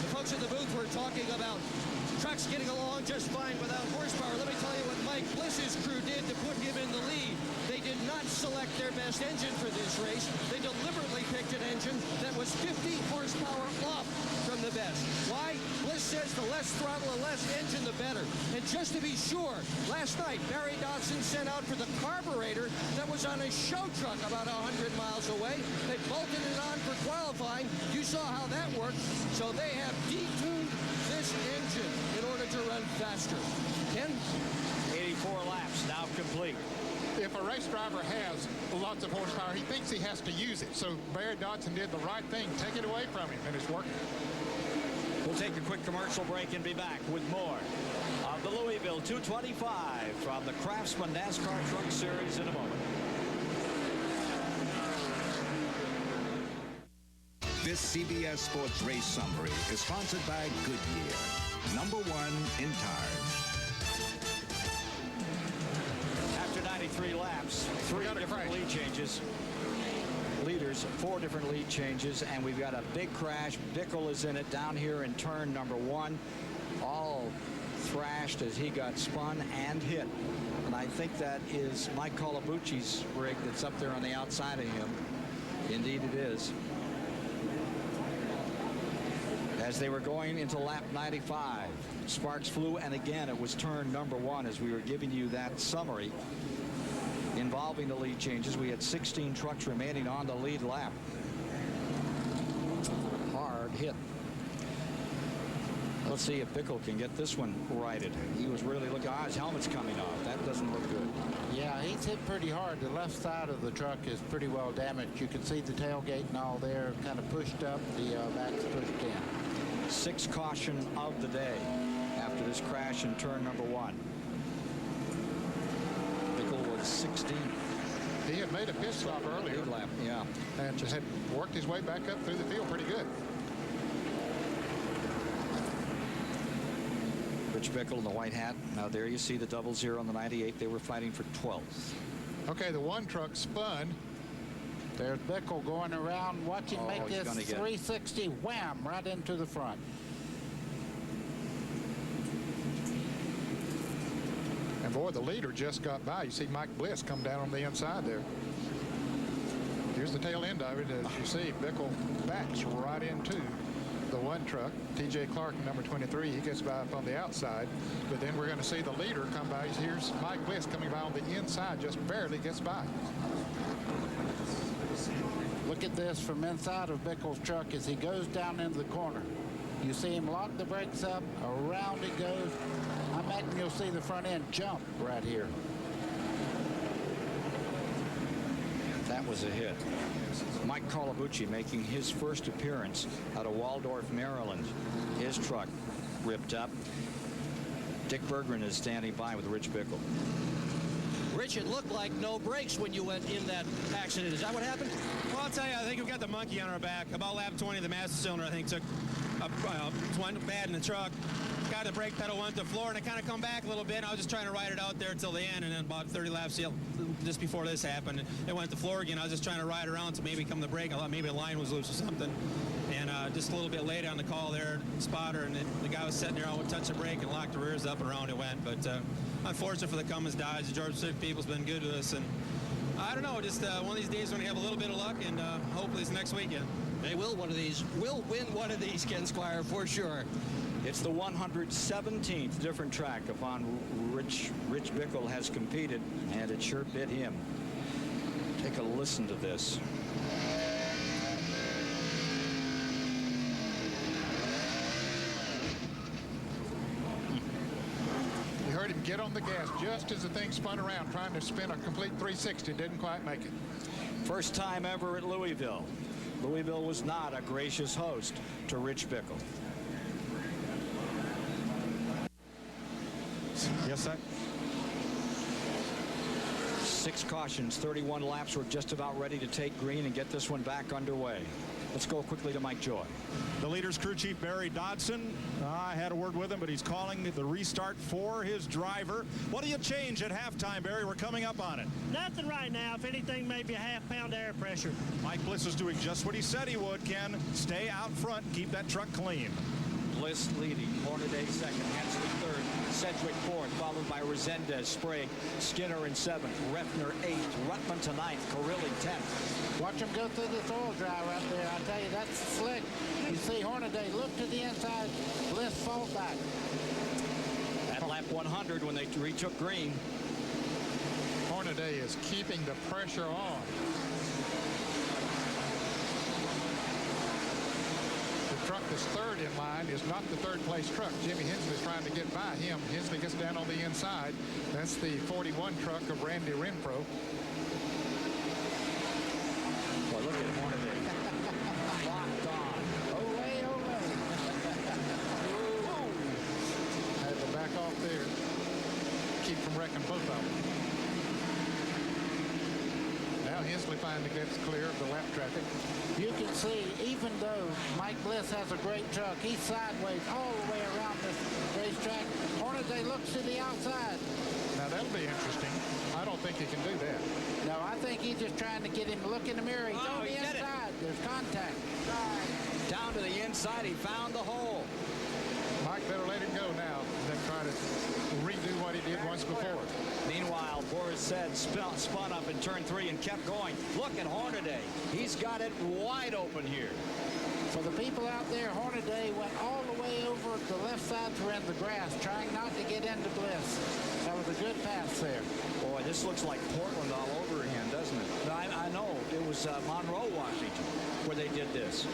The folks in the booth were talking about trucks getting along just fine without horsepower. Let me tell you what Mike Bliss's crew did to put him in the lead. They did not select their best engine for this race. They deliberately picked an engine that was 50 horsepower off from the best. Why? Bliss says the less throttle and less engine, the better. And just to be sure, last night, Barry Dodson sent out for the carburetor that was on a show truck about 100 miles away. They bolted it on for qualifying. You saw how that worked. So they have detuned this engine in order to run faster. Ken? 84 laps now complete. If a race driver has lots of horsepower, he thinks he has to use it. So Barry Dodson did the right thing. Take it away from him, and it's working. We'll take a quick commercial break and be back with more of the Louisville 225 from the Craftsman NASCAR Truck Series in a moment. This CBS Sports Race Summary is sponsored by Goodyear, #1 in tires. After 93 laps, 3 different lead changes. Leaders, 4 different lead changes, and we've got a big crash. Bickle is in it down here in turn number 1. All thrashed as he got spun and hit. And I think that is Mike Colabucci's rig that's up there on the outside of him. Indeed it is. As they were going into lap 95, sparks flew, and again it was turn number 1 as we were giving you that summary involving the lead changes. We had 16 trucks remaining on the lead lap. Hard hit. Let's see if Bickle can get this one righted. He was really looking, his helmet's coming off. That doesn't look good. Yeah, he's hit pretty hard. The left side of the truck is pretty well damaged. You can see the tailgate and all there kind of pushed up. The back's pushed in. sixth caution of the day after this crash in turn number 1. Bickle was 16. He had made a pit stop earlier. Lead lap, yeah. And just had worked his way back up through the field pretty good. Rich Bickle in the white hat. Now there you see the 00 on the 98. They were fighting for 12th. Okay, the one truck spun. There's Bickle going around. Watch him make this 360 wham right into the front. And boy, the leader just got by. You see Mike Bliss come down on the inside there. Here's the tail end of it. As you see, Bickle backs right into the one truck. T.J. Clark, number 23, he gets by up on the outside. But then we're going to see the leader come by. Here's Mike Bliss coming by on the inside, just barely gets by. Look at this from inside of Bickle's truck as he goes down into the corner. You see him lock the brakes up, around it goes. I imagine you'll see the front end jump right here. That was a hit. Mike Colabucci making his first appearance out of Waldorf, Maryland. His truck ripped up. Dick Berggren is standing by with Rich Bickle. Rich, it looked like no brakes when you went in that accident. Is that what happened? Well, I'll tell you, I think we've got the monkey on our back. About lap 20, the master cylinder, I think, took went bad in the truck. Got the brake pedal, went to the floor, and it kind of come back a little bit. I was just trying to ride it out there until the end, and then about 30 laps just before this happened, it went to the floor again. I was just trying to ride around to maybe come the brake. I thought maybe a line was loose or something. And just a little bit later on the call there, spotter, and the guy was sitting there, I would touch the brake and lock the rears up, and around it went. But unfortunate for the Cummins Dodge. The Georgia Pacific people's been good to us, and I don't know, just one of these days when we have a little bit of luck, and hopefully it's next weekend. They will one of these. Will win one of these, Ken Squire, for sure. It's the 117th different track upon Rich Bickle has competed, and it sure bit him. Take a listen to this. You heard him get on the gas just as the thing spun around, trying to spin a complete 360. Didn't quite make it. First time ever at Louisville. Louisville was not a gracious host to Rich Bickle. Yes, sir. 6 cautions, 31 laps. We're just about ready to take green and get this one back underway. Let's go quickly to Mike Joy. The leader's crew chief, Barry Dodson. I had a word with him, but he's calling the restart for his driver. What do you change at halftime, Barry? We're coming up on it. Nothing right now. If anything, maybe a half-pound air pressure. Mike Bliss is doing just what he said he would, Ken. Stay out front and keep that truck clean. Bliss leading, Hornaday second, Hensley third, Sedgwick fourth, followed by Resendez, Sprague, Skinner in seventh, Refner eighth, Rutman to ninth, Carilli 10th. Watch him go through this oil dry right there. I tell you, that's slick. You see Hornaday look to the inside, Bliss fall back. At lap 100 when they retook green. Hornaday is keeping the pressure on. The truck that's third in line is not the third place truck. Jimmy Hensley's trying to get by him. Hensley gets down on the inside. That's the 41 truck of Randy Renfro. Well, look at Hornaday. Locked on. Olay, olay. Had to back off there. Keep from wrecking both of them. Now Hensley finally gets clear of the lap traffic. You can see, even though Mike Bliss has a great truck, he's sideways all the way around this racetrack. Hornaday looks to the outside. Now that'll be interesting. I don't think he can do that. No, I think he's just trying to get him to look in the mirror. He's on the inside. There's contact. Down to the inside, he found the hole. Mike better let him go now than try to redo what he did once before. Meanwhile, Boris said spun up in turn 3 and kept going. Look at Hornaday. He's got it wide open here. For the people out there, Hornaday went all the way over the left side to in the grass, trying not to get into Bliss. That was a good pass there. Boy, this looks like Portland all over again, doesn't it? I know. It was Monroe, Washington, where they did this.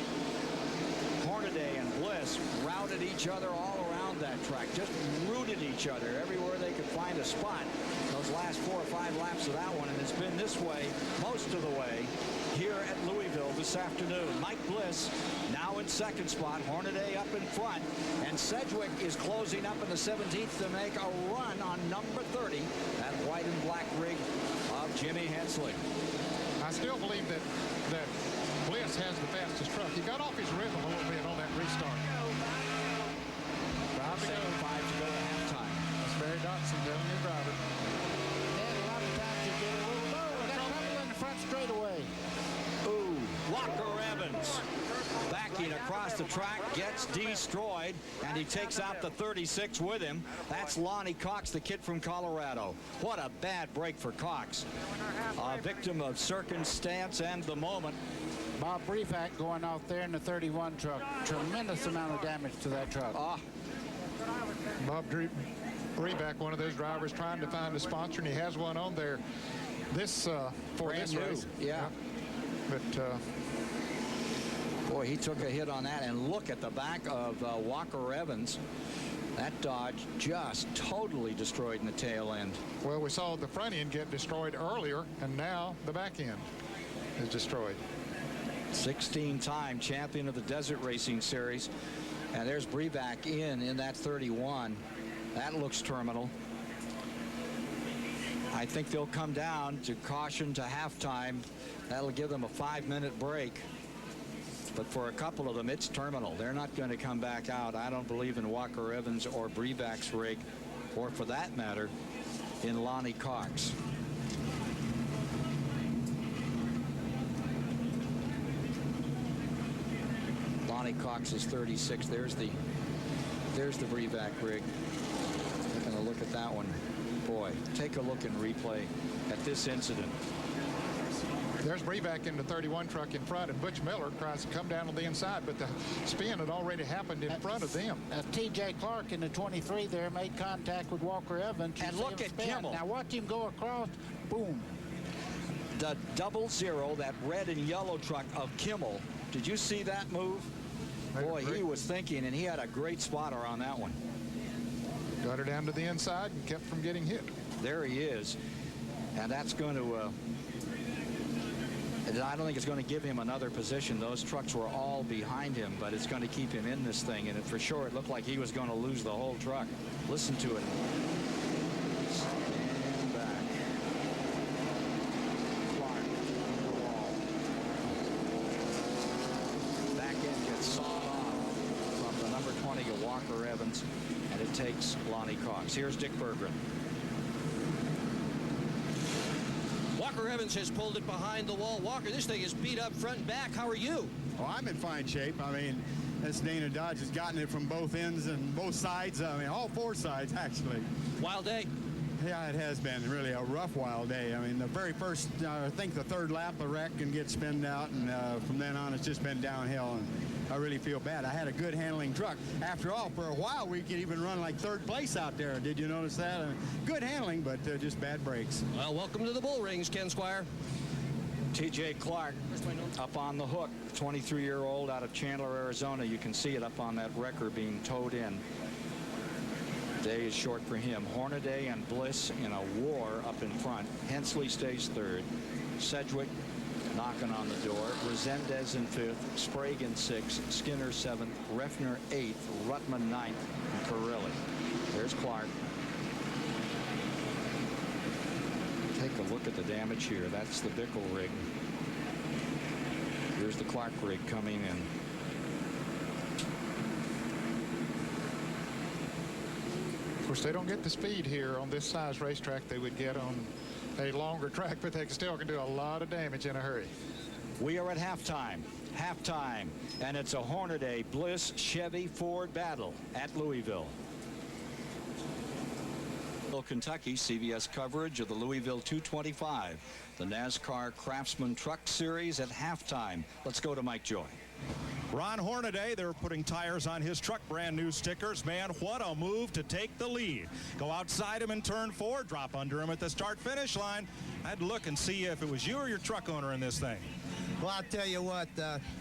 Hornaday and Bliss routed each other all around that track, just rooted each other everywhere they could find a spot those last 4 or 5 laps of that one, and it's been this way most of the way here at Louisville this this afternoon. Mike Bliss now in second spot. Hornaday up in front. And Sedgwick is closing up in the 17th to make a run on number 30. That white and black rig of Jimmy Hensley. I still believe that Bliss has the fastest truck. He got off his rhythm a little bit on that restart. 5 to go to halftime. That's Barry Dotson, the new driver. And a lot of times you get a little low. Got trouble in the front straightaway. Ooh, Walker Evans backing across the track, gets destroyed, and he takes out the 36 with him. That's Lonnie Cox, the kid from Colorado. What a bad break for Cox. A victim of circumstance and the moment. Bob Brevac going off there in the 31 truck. Tremendous amount of damage to that truck. Bob Brevac, one of those drivers trying to find a sponsor, and he has one on there this for Brand this new. race. Yeah. But boy, he took a hit on that, and look at the back of Walker Evans. That Dodge just totally destroyed in the tail end. Well, we saw the front end get destroyed earlier, and now the back end is destroyed. 16-time champion of the Desert Racing Series. And there's Brevac in that 31. That looks terminal. I think they'll come down to caution to halftime. That'll give them a 5-minute break. But for a couple of them, it's terminal. They're not going to come back out. I don't believe in Walker Evans or Brevac's rig, or for that matter, in Lonnie Cox. Lonnie Cox is 36. There's the Brevac rig. Taking a look at that one. Boy, take a look and replay at this incident. There's Brevac in the 31 truck in front, and Butch Miller tries to come down on the inside, but the spin had already happened in front of them. T.J. Clark in the 23 there made contact with Walker Evans. And look at Kimmel. Now watch him go across. Boom. The 00, that red and yellow truck of Kimmel. Did you see that move? Boy, he was thinking, and he had a great spotter on that one. Got her down to the inside and kept from getting hit. There he is. And that's going to... I don't think it's going to give him another position. Those trucks were all behind him, but it's going to keep him in this thing. And for sure, it looked like he was going to lose the whole truck. Listen to it. Stand back. Clark on the wall. Back end gets sawed off from the number 20 of Walker Evans, and it takes Lonnie Cox. Here's Dick Berggren. Walker Evans has pulled it behind the wall. Walker, this thing is beat up front and back. How are you? Oh, I'm in fine shape. I mean, this Dana Dodge has gotten it from both ends and both sides. I mean, all four sides, actually. Wild day. Yeah, it has been really a rough, wild day. I mean, the very first, I think the third lap, the wreck and get spinned out, and from then on, it's just been downhill, and I really feel bad. I had a good handling truck. After all, for a while, we could even run like third place out there. Did you notice that? Good handling, but just bad brakes. Well, welcome to the bull rings, Ken Squire. T.J. Clark up on the hook, 23-year-old out of Chandler, Arizona. You can see it up on that wrecker being towed in. Day is short for him. Hornaday and Bliss in a war up in front. Hensley stays third. Sedgwick knocking on the door. Resendez in fifth. Sprague in sixth. Skinner seventh. Refner eighth. Ruttman ninth. And Perilli. There's Clark. Take a look at the damage here. That's the Bickle rig. Here's the Clark rig coming in. Of course, they don't get the speed here on this size racetrack they would get on a longer track, but they still can do a lot of damage in a hurry. We are at halftime. And it's a Hornaday, Bliss, Chevy, Ford battle at Louisville. Kentucky, CBS coverage of the Louisville 225, the NASCAR Craftsman Truck Series at halftime. Let's go to Mike Joy. Ron Hornaday, they're putting tires on his truck, brand new stickers. Man, what a move to take the lead. Go outside him in turn 4, drop under him at the start-finish line. I had to look and see if it was you or your truck owner in this thing. Well, I'll tell you what,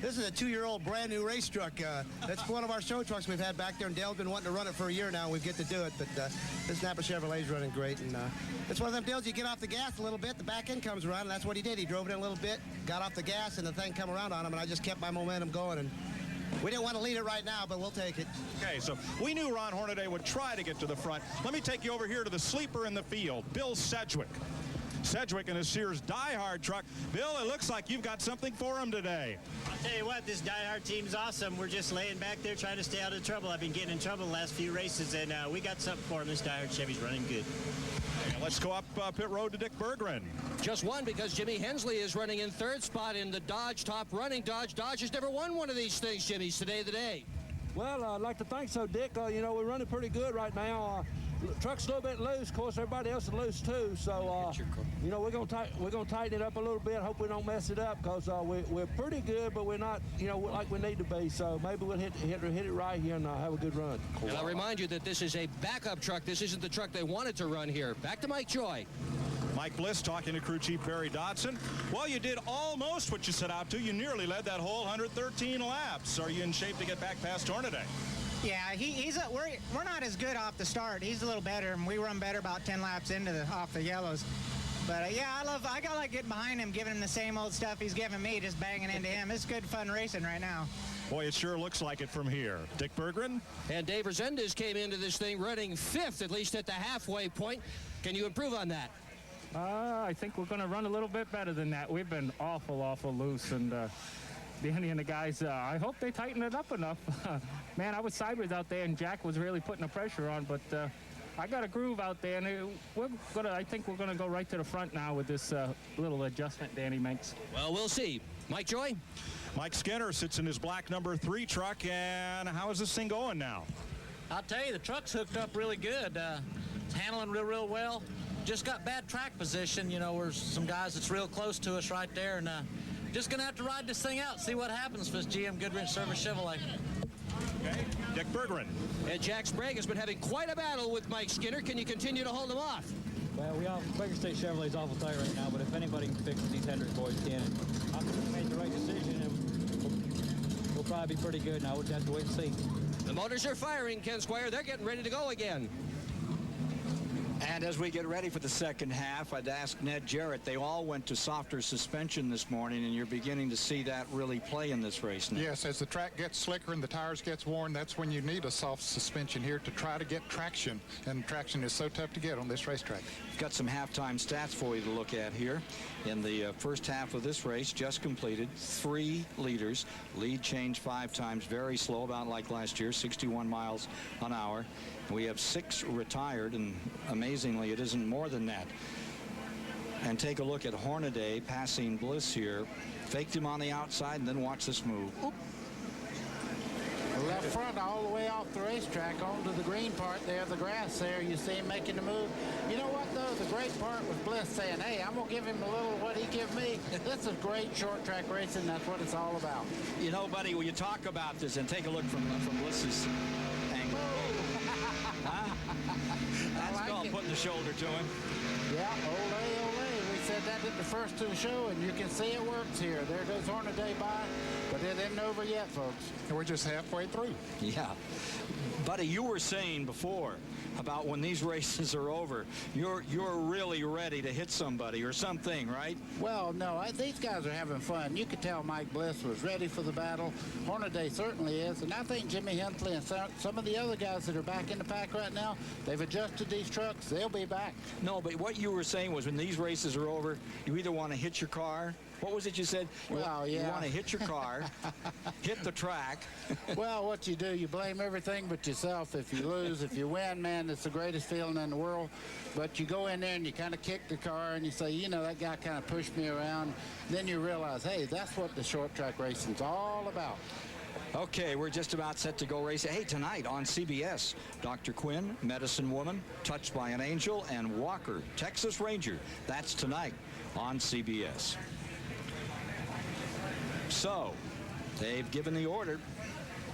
this is a 2-year-old brand new race truck. That's one of our show trucks we've had back there, and Dale's been wanting to run it for a year now, and we get to do it. But this Napa Chevrolet's running great, and it's one of them deals you get off the gas a little bit, the back end comes around, and that's what he did. He drove it in a little bit, got off the gas, and the thing come around on him, and I just kept my momentum going. And we didn't want to lead it right now, but we'll take it. Okay, so we knew Ron Hornaday would try to get to the front. Let me take you over here to the sleeper in the field, Bill Sedgwick. Sedgwick in his Sears Die-Hard truck. Bill, it looks like you've got something for him today. I'll tell you what, this Die-Hard team's awesome. We're just laying back there trying to stay out of trouble. I've been getting in trouble the last few races, and we got something for him. This Die-Hard Chevy's running good. Okay, let's go up pit road to Dick Berggren. Just one, because Jimmy Hensley is running in third spot in the Dodge Top Running. Dodge has never won one of these things, Jimmy. Today the day. Well, I'd like to think so, Dick. You know, we're running pretty good right now. Truck's a little bit loose. Of course, everybody else is loose too. So, you know, we're gonna tighten it up a little bit. Hope we don't mess it up, because we're pretty good, but we're not, you know, like we need to be. So maybe we'll hit it right here and have a good run. And I'll remind you that this is a backup truck. This isn't the truck they wanted to run here. Back to Mike Joy. Mike Bliss talking to crew chief Barry Dodson. Well, you did almost what you set out to. You nearly led that whole 113 laps. Are you in shape to get back past Hornaday? Yeah, we're not as good off the start. He's a little better, and we run better about 10 laps off the yellows. But yeah, I gotta like get behind him, giving him the same old stuff he's giving me, just banging into him. It's good fun racing right now. Boy, it sure looks like it from here. Dick Berggren. And Dave Resendez came into this thing running 5th, at least at the halfway point. Can you improve on that? I think we're going to run a little bit better than that. We've been awful loose, and Danny and the guys, I hope they tighten it up enough. Man, I was sideways out there, and Jack was really putting the pressure on, but I got a groove out there, and I think we're going to go right to the front now with this little adjustment Danny makes. Well, we'll see. Mike Joy? Mike Skinner sits in his black number 3 truck, and how is this thing going now? I'll tell you, the truck's hooked up really good. It's handling real well. Just got bad track position. You know, there's some guys that's real close to us right there, and just gonna have to ride this thing out, see what happens with GM Goodrich Service Chevrolet. Okay, Dick Berggren. And Jack Sprague has been having quite a battle with Mike Skinner. Can you continue to hold him off? Well, Quaker State Chevrolet's awful tight right now, but if anybody can fix it, these Hendrick boys can. I think we made the right decision, and we'll probably be pretty good now. We'll just have to wait and see. The motors are firing, Ken Squire. They're getting ready to go again. And as we get ready for the second half, I'd ask Ned Jarrett. They all went to softer suspension this morning, and you're beginning to see that really play in this race now. Yes, as the track gets slicker and the tires gets worn, that's when you need a soft suspension here to try to get traction. And traction is so tough to get on this racetrack. Got some halftime stats for you to look at here. In the first half of this race, just completed, 3 leaders. Lead changed 5 times, very slow, about like last year, 61 miles an hour. We have 6 retired, and amazingly, it isn't more than that. And take a look at Hornaday passing Bliss here. Faked him on the outside, and then watch this move. Oop. Left front all the way off the racetrack onto the green part there, the grass there. You see him making the move. You know what, though? The great part was Bliss saying, hey, I'm going to give him a little what he give me. This is great short track racing. That's what it's all about. You know, buddy, when you talk about this, and take a look from Bliss's angle. Huh? That's like called putting the shoulder to him. Yeah, ole. We said that at the first of the show, and you can see it works here. There goes Hornaday by, but it isn't over yet, folks. And we're just halfway through. Yeah. Buddy, you were saying before about when these races are over, you're really ready to hit somebody or something, right? Well, no, these guys are having fun. You could tell Mike Bliss was ready for the battle. Hornaday certainly is, and I think Jimmy Hensley and some of the other guys that are back in the pack right now, they've adjusted these trucks. They'll be back. No, but what you were saying was when these races are over, you either want to hit your car. What was it you said? Well, yeah. You want to hit your car, hit the track. Well, what you do, you blame everything but yourself. If you lose, if you win, man, it's the greatest feeling in the world. But you go in there and you kind of kick the car and you say, you know, that guy kind of pushed me around. Then you realize, hey, that's what the short track racing's all about. Okay, we're just about set to go racing. Hey, tonight on CBS, Dr. Quinn, Medicine Woman, Touched by an Angel, and Walker, Texas Ranger. That's tonight on CBS. So, they've given the order.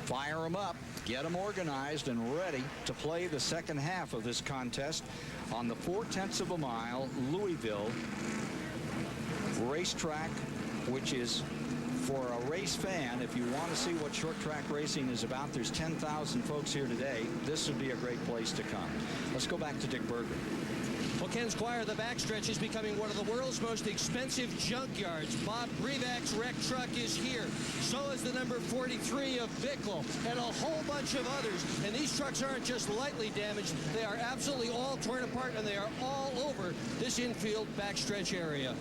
Fire them up, get them organized and ready to play the second half of this contest on the 4/10 of a mile Louisville racetrack, which is for a race fan, if you want to see what short track racing is about, there's 10,000 folks here today. This would be a great place to come. Let's go back to Dick Berger. Well, Ken Squire, the backstretch is becoming one of the world's most expensive junkyards. Bob Brevak's wreck truck is here. So is the number 43 of Bickle and a whole bunch of others. And these trucks aren't just lightly damaged. They are absolutely all torn apart, and they are all over this infield backstretch area.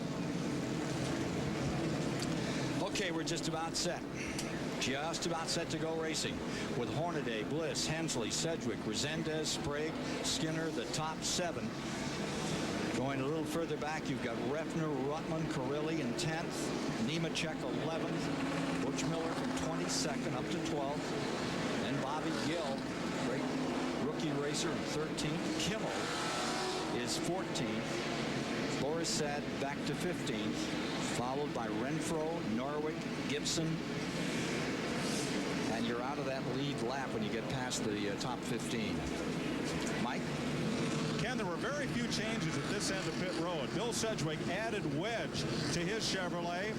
Okay, we're just about set. Just about set to go racing with Hornaday, Bliss, Hensley, Sedgwick, Resendez, Sprague, Skinner, the top 7. Going a little further back, you've got Refner, Rutland, Carilli in 10th, Nemechek 11th, Butch Miller from 22nd up to 12th, and Bobby Gill, great rookie racer, in 13th. Kimmel is 14th. Boris Sad back to 15th, followed by Renfro, Norwick, Gibson, and you're out of that lead lap when you get past the top 15. Mike? Ken, there were very few changes at this end of pit road. Bill Sedgwick added wedge to his Chevrolet,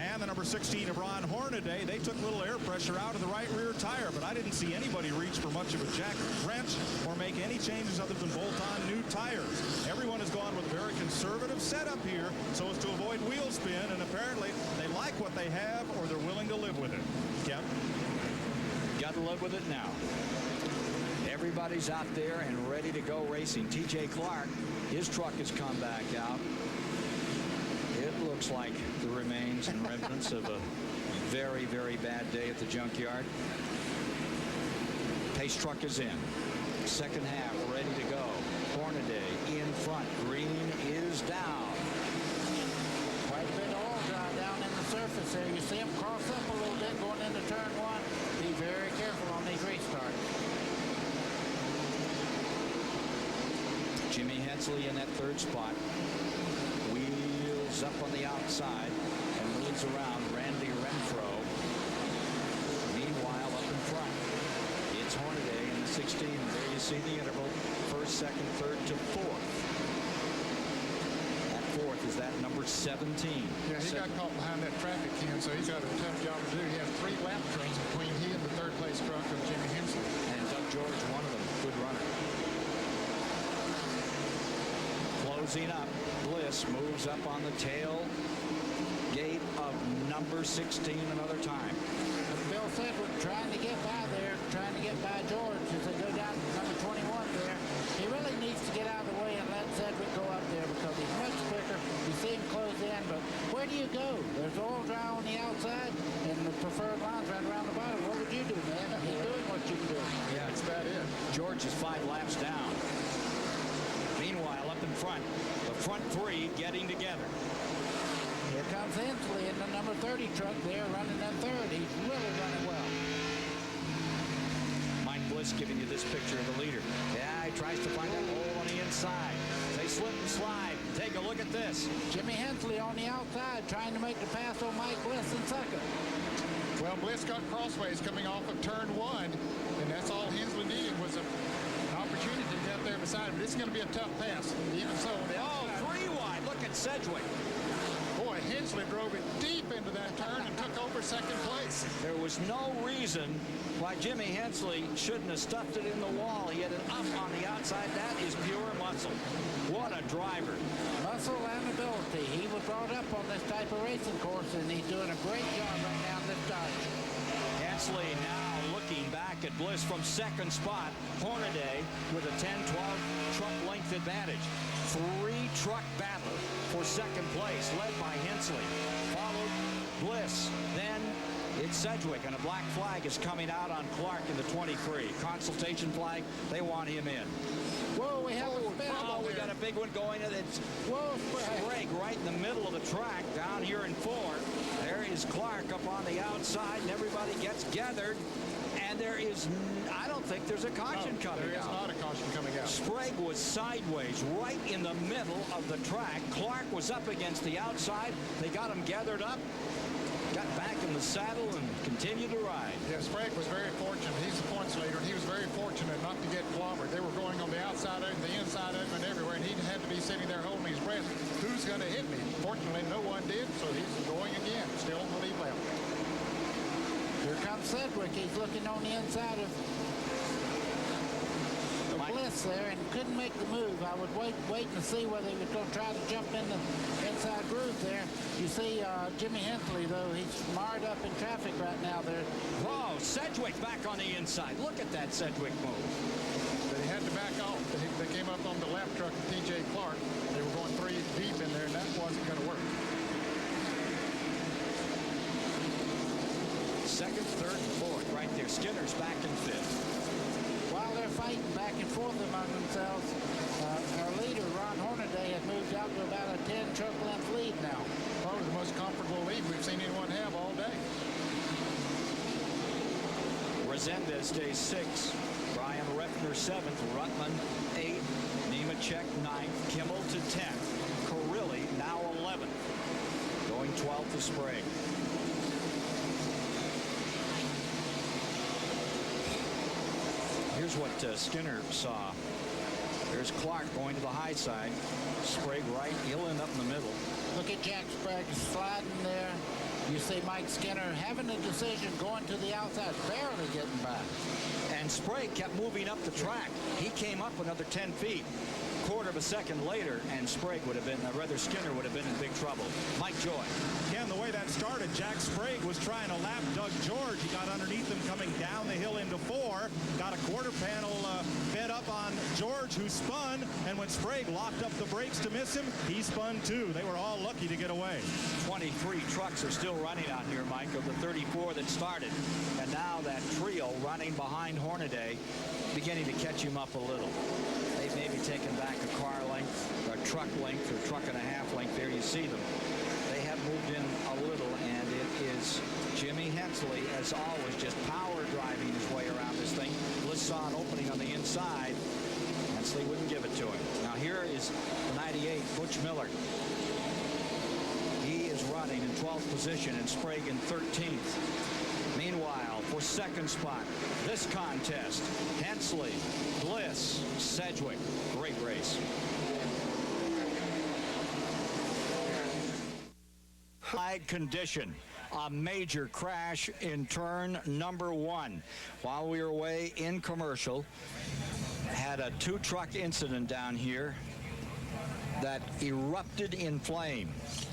and the number 16 of Ron Hornaday, they took a little air pressure out of the right rear tire, but I didn't see anybody reach for much of a jack wrench or make any changes other than bolt on new tires. Everyone has gone with a very conservative setup here so as to avoid wheel spin, and apparently they like what they have or they're willing to live with it. Ken? Got to live with it now. Everybody's out there and ready to go racing. TJ Clark, his truck has come back out. It looks like the remains and remnants of a very, very bad day at the junkyard. Pace truck is in. Second half ready to go. Hornaday in front. Green is down. Quite a bit of oil dry down in the surface there. You see him cross up a little bit going into turn 1. Be very careful on these restarts. Jimmy Hensley in that third spot. Wheels up on the outside and moves around Randy Renfro. Meanwhile, up in front, it's Hornaday in the 16. There you see the interval. First, second, third to fourth. At fourth is that number 17. Yeah, he got caught behind that traffic, Ken, so he's got a tough job to do. He has 3 lap trains between he and the third place truck of Jimmy Hensley. And Doug George, one of them. Good runner. Closing up, Bliss moves up on the tail gate of number 16 another time. Bill Sedgwick trying to get by there, trying to get by George as they go down to number 21 there. He really needs to get out of the way and let Sedgwick go up there because he's much quicker. You see him close in, but where do you go? There's oil dry on the outside and the preferred line's right around the bottom. What would you do, man? He's doing what you can do. Yeah, it's about it. George is 5 laps down. Meanwhile, up in front, the front 3 getting together. Here comes Hensley in the number 30 truck there running that third. He's really running well. Mike Bliss giving you this picture of the leader. Yeah, he tries to find that hole on the inside. They slip and slide. Take a look at this. Jimmy Hensley on the outside trying to make the pass on Mike Bliss in second. Well, Bliss got crossways coming off of turn 1, and that's all Hensley needed was an opportunity to get there beside him. This is going to be a tough pass. Even so, oh, 3 wide. Look at Sedgwick. Boy, Hensley drove it deep into that turn and took over second place. There was no reason why Jimmy Hensley shouldn't have stuffed it in the wall. He had it up on the outside. That is pure muscle. What a driver. Muscle and ability. He was brought up on this type of racing course, and he's doing a great job right now in this Dodge. Hensley now looking back at Bliss from second spot. Hornaday with a 10-12 truck length advantage. 3-truck battle for second place, led by Hensley. Followed Bliss. Then it's Sedgwick, and a black flag is coming out on Clark in the 23. Consultation flag, they want him in. Whoa, we have a spin. Oh, we got a big one going. It's Sprague right in the middle of the track down here in 4. There is Clark up on the outside, and everybody gets gathered. And there is, I don't think there's a caution coming out. There is not a caution coming out. Sprague was sideways right in the middle of the track. Clark was up against the outside. They got him gathered up, got back in the saddle, and continued to ride. Yeah, Sprague was very fortunate. He's the points leader, and he was very fortunate not to get clobbered. They were going on the outside of him, the inside of him, and everywhere, and he had to be sitting there holding his breath. Who's going to hit me? Fortunately, no one did, so he's going again, still on the lead lap. comes Sedgwick. He's looking on the inside of Bliss there and couldn't make the move. I was waiting to see whether he was going to try to jump in the inside groove there. You see Jimmy Hensley, though, he's marred up in traffic right now there. Whoa, Sedgwick back on the inside. Look at that Sedgwick move. But he had to back off. They came up on the lap truck of T.J. Clark. They were going 3 deep in there, and that wasn't going to work. Second, third, and fourth right there. Skinner's back in fifth. While they're fighting back and forth among themselves, our leader, Ron Hornaday, has moved out to about a 10-truck length lead now. Probably the most comfortable lead we've seen anyone have all day. Resendez stays 6th. Brian Refner 7th. Rutman 8th. Nemechek 9th. Kimmel to 10th. Carilli now 11th. Going 12th to Sprague. Here's what Skinner saw. There's Clark going to the high side. Sprague right. He'll end up in the middle. Look at Jack Sprague sliding there. You see Mike Skinner having a decision going to the outside, barely getting by. And Sprague kept moving up the track. He came up another 10 feet. Quarter of a second later, and Sprague would have been, rather Skinner would have been in big trouble. Mike Joy. Again, the way that started, Jack Sprague was trying to lap Doug George. He got underneath him coming down the hill into 4. Got a quarter panel fed up on George, who spun. And when Sprague locked up the brakes to miss him, he spun too. They were all lucky to get away. 23 trucks are still running out here, Mike, of the 34 that started. And now that trio running behind Hornaday, beginning to catch him up a little. They've maybe taken back a car length, or a truck length, or truck and a half length. There you see them. They have moved in a little, and it is Jimmy Hensley, as always, just power driving his way around this thing. Bliss saw an opening on the inside. Hensley wouldn't give it to him. Now here is the 98, Butch Miller. He is running in 12th position, and Sprague in 13th. Meanwhile, for second spot, this contest, Hensley, Bliss, Sedgwick. Great race. High condition. A major crash in turn number 1. While we were away in commercial, had a 2-truck incident down here that erupted in flame.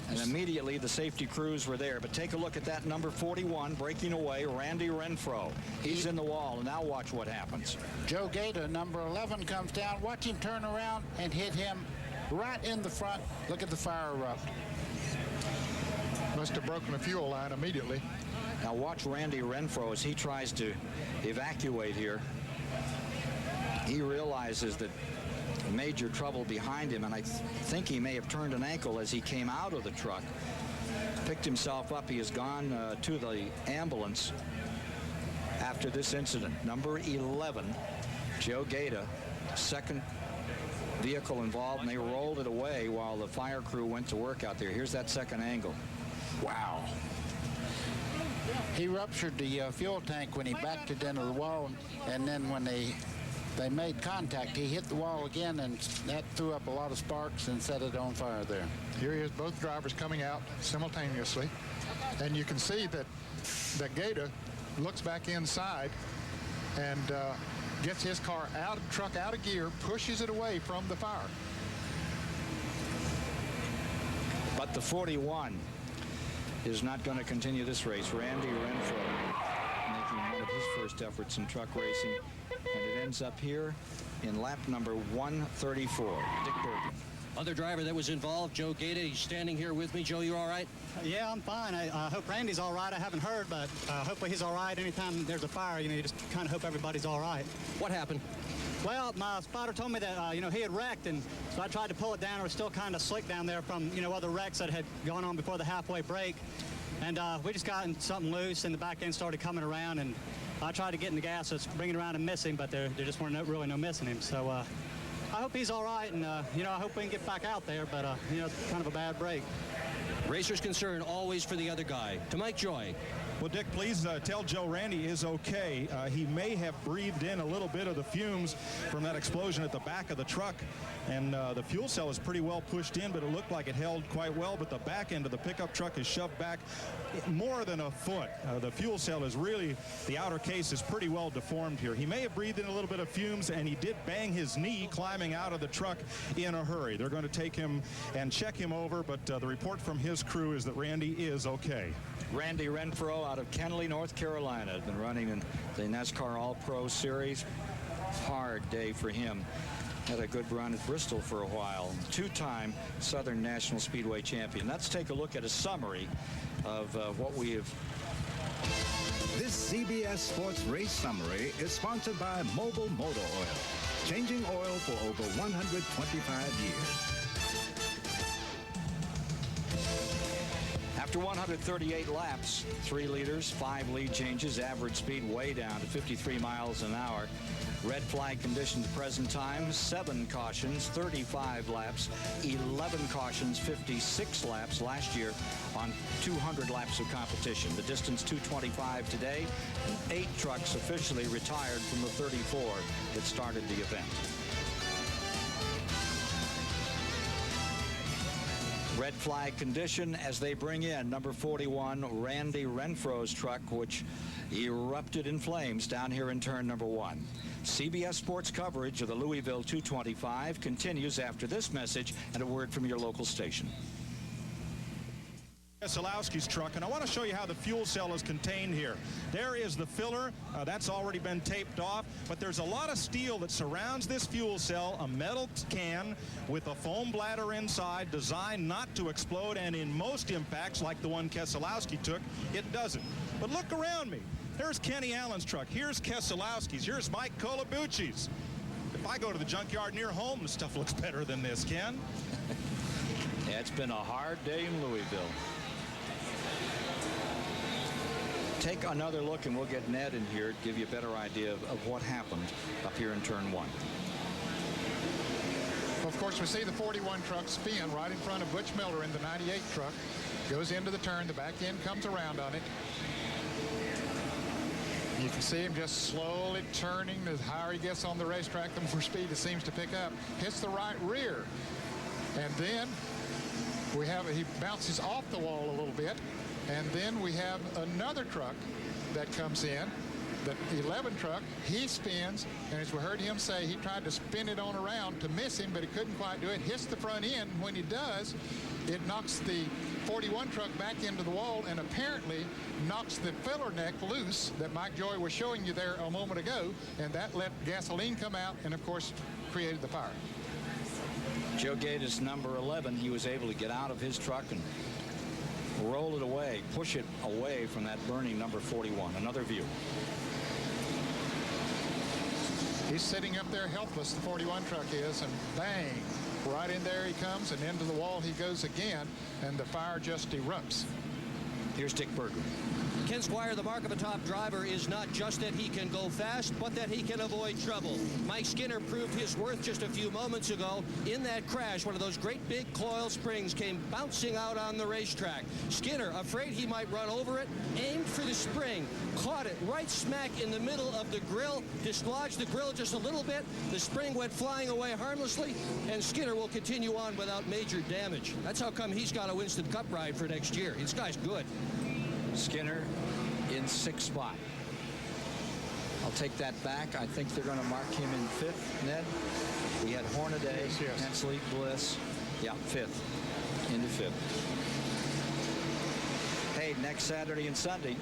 And immediately the safety crews were there. But take a look at that number 41 breaking away, Randy Renfro. He's in the wall, and now watch what happens. Joe Gator, number 11, comes down. Watch him turn around and hit him right in the front. Look at the fire erupt. Must have broken the fuel line immediately. Now watch Randy Renfro as he tries to evacuate here. He realizes that major trouble behind him, and I think he may have turned an ankle as he came out of the truck. Picked himself up. He has gone to the ambulance after this incident. Number 11, Joe Gaeta, second vehicle involved, and they rolled it away while the fire crew went to work out there. Here's that second angle. Wow. He ruptured the fuel tank when he backed it into the wall, and then when they made contact, he hit the wall again, and that threw up a lot of sparks and set it on fire there. Here he is, both drivers coming out simultaneously, and you can see that Gator looks back inside and gets his car out of truck, out of gear, pushes it away from the fire. But the 41 is not going to continue this race. Randy Renfro making one of his first efforts in truck racing, and it ends up here in lap number 134. Dick Durkin. Other driver that was involved, Joe Gaeta. He's standing here with me. Joe, you all right? Yeah, I'm fine. I hope Randy's all right. I haven't heard, but hopefully he's all right. Anytime there's a fire, you just kind of hope everybody's all right. What happened? Well, my spotter told me that, he had wrecked, and so I tried to pull it down. It was still kind of slick down there from, other wrecks that had gone on before the halfway break. And we just got something loose, and the back end started coming around, and I tried to get in the gas, so bring it around and miss him, but there just weren't really no missing him. So I hope he's all right, and, I hope we can get back out there, but, it's kind of a bad break. Racer's concern always for the other guy. To Mike Joy. Well, Dick, please tell Joe Randy is okay. He may have breathed in a little bit of the fumes from that explosion at the back of the truck, and the fuel cell is pretty well pushed in, but it looked like it held quite well, but the back end of the pickup truck is shoved back more than a foot. The fuel cell is really, the outer case is pretty well deformed here. He may have breathed in a little bit of fumes, and he did bang his knee climbing out of the truck in a hurry. They're going to take him and check him over, but the report from his crew is that Randy is okay. Randy Renfro out of Kenly, North Carolina, has been running in the NASCAR All-Pro Series. Hard day for him. Had a good run at Bristol for a while. Two-time Southern National Speedway champion. Let's take a look at a summary of what we have. This CBS Sports Race Summary is sponsored by Mobile Motor Oil. Changing oil for over 125 years. After 138 laps, 3 leaders, 5 lead changes, average speed way down to 53 miles an hour. Red flag conditions present time, 7 cautions, 35 laps, 11 cautions, 56 laps last year on 200 laps of competition. The distance 225 today, and 8 trucks officially retired from the 34 that started the event. Red flag condition as they bring in number 41, Randy Renfro's truck, which erupted in flames down here in turn number 1. CBS Sports coverage of the Louisville 225 continues after this message and a word from your local station. Keselowski's truck, and I want to show you how the fuel cell is contained here. There is the filler. That's already been taped off, but there's a lot of steel that surrounds this fuel cell, a metal can with a foam bladder inside designed not to explode, and in most impacts, like the one Keselowski took, it doesn't. But look around me. There's Kenny Allen's truck. Here's Keselowski's. Here's Mike Colabucci's. If I go to the junkyard near home, the stuff looks better than this, Ken. Yeah, it's been a hard day in Louisville. Take another look, and we'll get Ned in here to give you a better idea of what happened up here in turn 1. Well, of course, we see the 41 truck spin right in front of Butch Miller in the 98 truck. Goes into the turn. The back end comes around on it. You can see him just slowly turning. The higher he gets on the racetrack, the more speed it seems to pick up. Hits the right rear. And then we have he bounces off the wall a little bit. And then we have another truck that comes in, the 11 truck. He spins, and as we heard him say, he tried to spin it on around to miss him, but he couldn't quite do it. Hits the front end. When he does, it knocks the 41 truck back into the wall and apparently knocks the filler neck loose that Mike Joy was showing you there a moment ago, and that let gasoline come out and, of course, created the fire. Joe Gates, number 11, he was able to get out of his truck and roll it away, push it away from that burning number 41. Another view. He's sitting up there helpless, the 41 truck is, and bang, right in there he comes, and into the wall he goes again, and the fire just erupts. Here's Dick Berger. Ken Squire, the mark of a top driver is not just that he can go fast, but that he can avoid trouble. Mike Skinner proved his worth just a few moments ago. In that crash, one of those great big coil springs came bouncing out on the racetrack. Skinner, afraid he might run over it, aimed for the spring, caught it right smack in the middle of the grill, dislodged the grill just a little bit. The spring went flying away harmlessly, and Skinner will continue on without major damage. That's how come he's got a Winston Cup ride for next year. This guy's good. Skinner in 6th spot. I'll take that back. I think they're going to mark him in 5th, Ned. We had Hornaday, yes. Hensley, Bliss. Yeah, 5th. Into 5th. Hey, next Saturday and Sunday,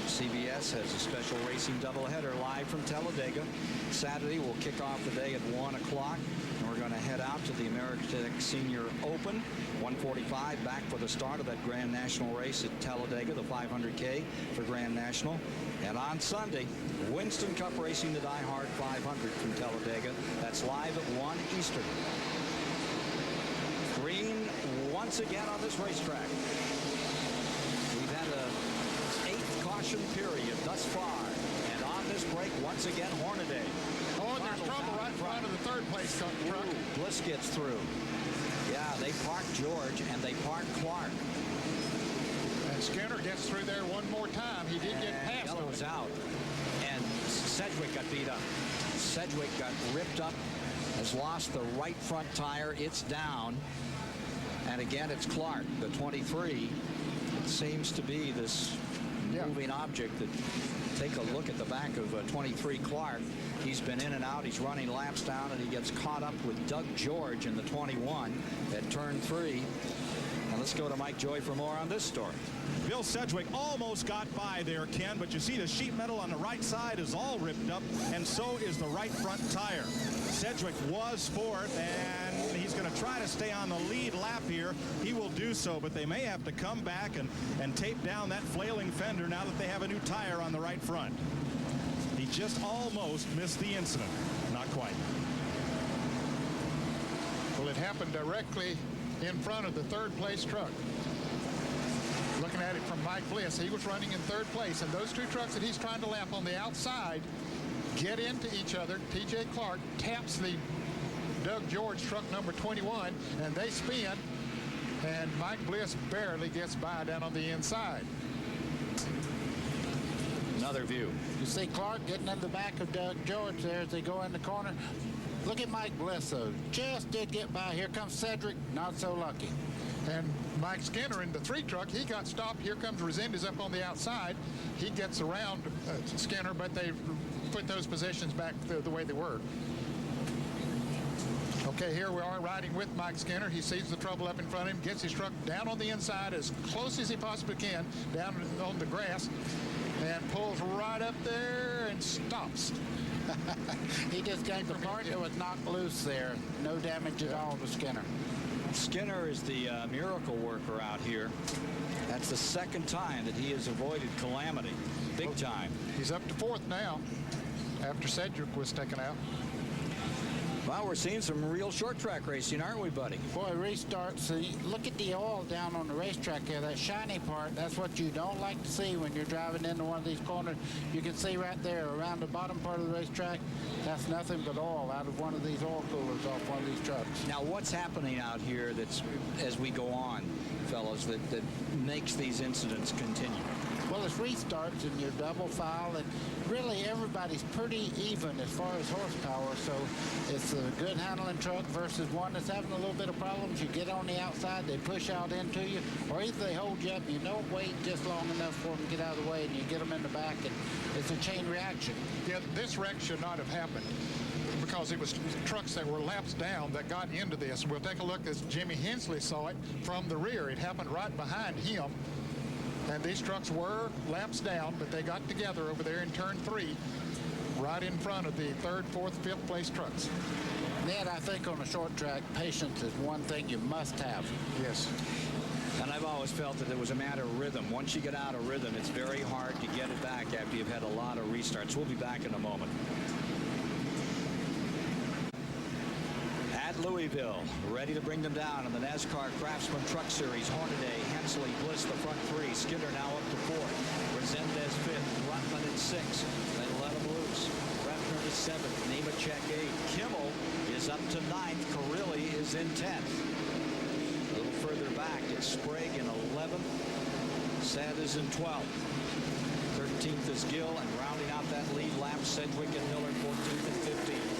CBS has a special racing doubleheader live from Talladega. Saturday, we'll kick off the day at 1 o'clock. And we're going to head out to the Ameritech Senior Open. 1:45 back for the start of that Grand National race at Talladega, the 500K for Grand National. And on Sunday, Winston Cup Racing, the Die Hard 500 from Talladega. That's live at 1 Eastern. Green once again on this racetrack. We've had a 8th caution period thus far. And on this break, once again, Hornaday. Oh, and there's trouble right in front of the 3rd place truck. Ooh, Bliss gets through. Yeah, they parked George and they parked Clark. And Skinner gets through there one more time. He did get past him. Yellow was out, and Sedgwick got beat up. Sedgwick got ripped up, has lost the right front tire. It's down, and again, it's Clark, the 23. It seems to be this moving object. That take a look at the back of 23 Clark. He's been in and out. He's running laps down, and he gets caught up with Doug George in the 21 at turn 3. Now let's go to Mike Joy for more on this story. Bill Sedgwick almost got by there, Ken, but you see the sheet metal on the right side is all ripped up, and so is the right front tire. Sedgwick was fourth, and he's going to try to stay on the lead lap here. He will do so, but they may have to come back and tape down that flailing fender now that they have a new tire on the right front. He just almost missed the incident. Not quite. Well, it happened directly in front of the third place truck. Looking at it from Mike Bliss, he was running in third place, and those two trucks that he's trying to lap on the outside get into each other. TJ Clark taps the Doug George truck number 21, and they spin, and Mike Bliss barely gets by down on the inside. Another view. You see Clark getting in the back of Doug George there as they go in the corner. Look at Mike Bliss, though. Just did get by. Here comes Cedric, not so lucky. And Mike Skinner in the 3 truck, he got stopped. Here comes Resendez up on the outside. He gets around Skinner, but they put those positions back the way they were. Okay, here we are riding with Mike Skinner. He sees the trouble up in front of him, gets his truck down on the inside as close as he possibly can, down on the grass, and pulls right up there and stops. He just got the part that was knocked loose there. No damage at all to Skinner. Skinner is the miracle worker out here. That's the second time that he has avoided calamity. Big time. He's up to 4th now after Cedric was taken out. Well, we're seeing some real short track racing, aren't we, buddy? Boy, restarts. Look at the oil down on the racetrack here. That shiny part, that's what you don't like to see when you're driving into one of these corners. You can see right there around the bottom part of the racetrack, that's nothing but oil out of one of these oil coolers off one of these trucks. Now, what's happening out here that's, as we go on, fellas, that makes these incidents continue? Well, it's restarts and your double file, and really everybody's pretty even as far as horsepower. So it's a good handling truck versus one that's having a little bit of problems. You get on the outside, they push out into you, or either they hold you up, you don't wait just long enough for them to get out of the way, and you get them in the back, and it's a chain reaction. Yeah, this wreck should not have happened because it was trucks that were laps down that got into this. We'll take a look as Jimmy Hensley saw it from the rear. It happened right behind him. And these trucks were laps down, but they got together over there in turn 3, right in front of the 3rd, 4th, 5th place trucks. Ned, I think on a short track, patience is one thing you must have. Yes. And I've always felt that it was a matter of rhythm. Once you get out of rhythm, it's very hard to get it back after you've had a lot of restarts. We'll be back in a moment. At Louisville, ready to bring them down in the Nascar Craftsman Truck Series. Hornaday, Hensley, Bliss, the front 3. Skinner now up to 4th. Resendez 5th. Rutland at 6th. They let him loose. Breffner to 7th. Nemechek 8th. Kimmel is up to 9th. Carilli is in 10th. A little further back, it's Sprague in 11th. Sad is in 12th. 13th is Gill, and rounding out that lead lap, Sedgwick and Miller 14th and 15th.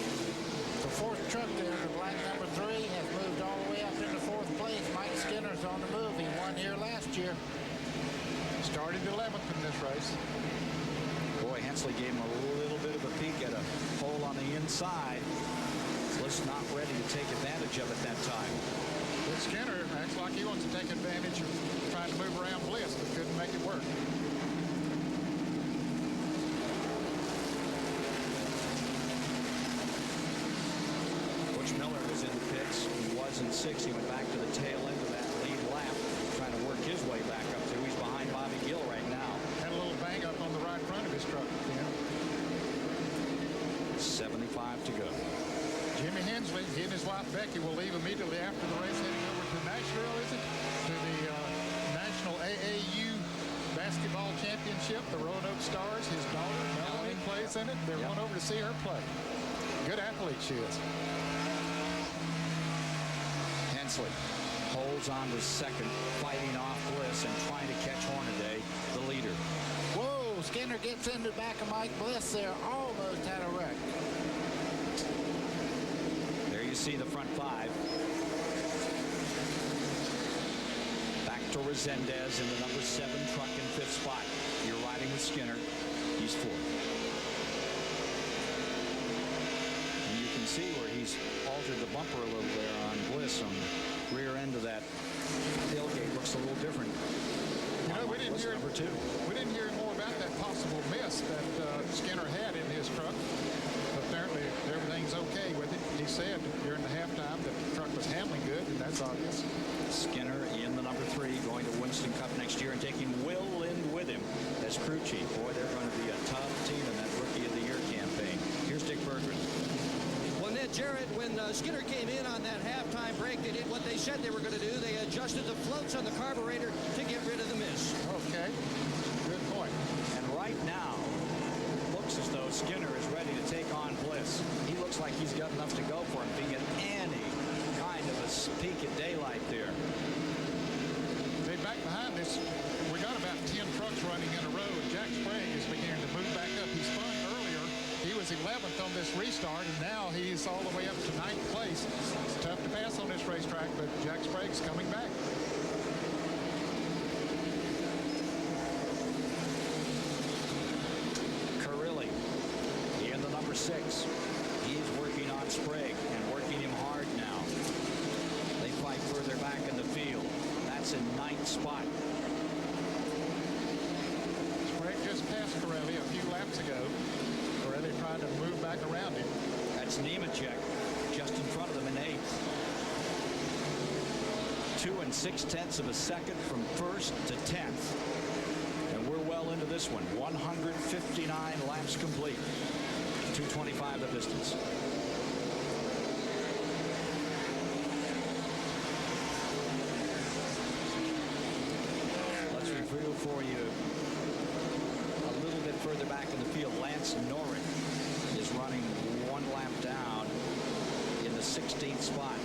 The 4th truck there, the black number 3, has moved all the way up into 4th place. Mike Skinner's on the move. He won here last year. Started 11th in this race. Boy, Hensley gave him a little bit of a peek at a hole on the inside. Bliss not ready to take advantage of it that time. But Skinner acts like he wants to take advantage of trying to move around Bliss, but couldn't make it work. Miller was in the pits. He was in 6th. He went back to the tail end of that lead lap, trying to work his way back up to. He's behind Bobby Gill right now. Had a little bang up on the right front of his truck. 75 to go. Jimmy Hensley, he and his wife Becky will leave immediately after the race, heading over to Nashville, is it? To the National AAU Basketball Championship. The Roanoke Stars, his daughter Melanie plays in it. They're going over to see her play. Good athlete she is. Hensley Holds on to second, fighting off Bliss and trying to catch Hornaday, the leader. Whoa, Skinner gets in the back of Mike Bliss there. Almost had a wreck. There you see the front five. Back to Resendez in the number 7 truck in 5th spot. You're riding with Skinner. He's 4th. And you can see where he's altered the bumper a little there on Bliss on the rear end of that tailgate. Looks a little different. You know, we didn't hear more about that possible miss that Skinner had in his truck. Apparently, everything's okay with it. He said during the halftime that the truck was handling good, and that's obvious. Skinner in the number 3, going to Winston Cup next year and taking Will Lind with him as crew chief. Boy, they're going to be a tough team in that Rookie of the Year campaign. Here's Dick Berggren. Well, Ned Jarrett, when Skinner came in on that halftime break, they did what they said they were going to do. They adjusted the floats on the carburetor to get rid of the miss. Okay, good point. And right now, looks as though Skinner is ready to take on Bliss. He looks like he's got enough to go for him, being at any kind of a peak at daylight there. They back behind this. We got about 10 trucks running in a row. Jack Sprague is beginning to move back up. He spun earlier. He was 11th on this restart, and now he's all the way up to 9th place. It's tough to pass on this racetrack, but Jack Sprague's coming back. Carilli in the number 6. He's working on Sprague and working him hard now. They fight further back in the field. That's in 9th spot. Sprague just passed Carilli a few laps ago. Carilli trying to move back around him. That's Nemechek just in front of them in 8th. 2 6/10 of a second from 1st to 10th. And we're well into this one. 159 laps complete. 2:25 the distance. Let's review for you a little bit further back in the field. Lance Norrick is running 1 lap down in the 16th spot.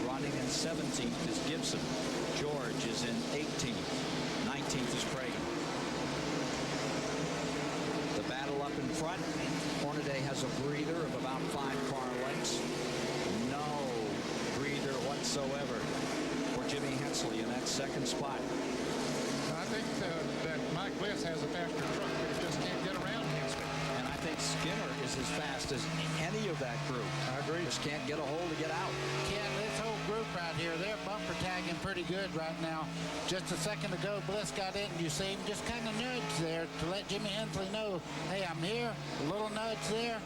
Running in 17th is Gibson. George is in 18th. 19th is Pragan. The battle up in front. Hornaday has a breather of about 5 car lengths. No breather whatsoever for Jimmy Hensley in that 2nd spot. I think that Mike Bliss has a faster truck, but he just can't get around Hensley. And I think Skinner is as fast as any of that group. I agree. Just can't get a hold to get out. Ken, this whole group right here, they're bumper tagging pretty good right now. Just a second ago, Bliss got in. You see him just kind of nudge there to let Jimmy Hensley know, hey, I'm here. A little nudge there.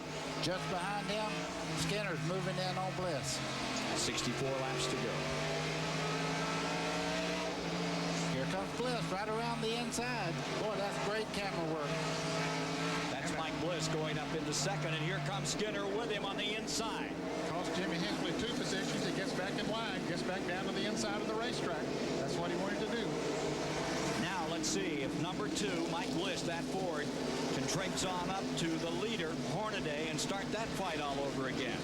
Just behind him, Skinner's moving in on Bliss. 64 laps to go. Here comes Bliss right around the inside. Boy, that's great camera work. That's Mike Bliss going up into 2nd, and here comes Skinner with him on the inside. Cost Jimmy Hensley 2 positions. He gets back in line, gets back down to the inside of the racetrack. That's what he wanted to do. Now let's see if number 2, Mike Bliss, that Ford, can traipse on up to the leader, Hornaday, and start that fight all over again.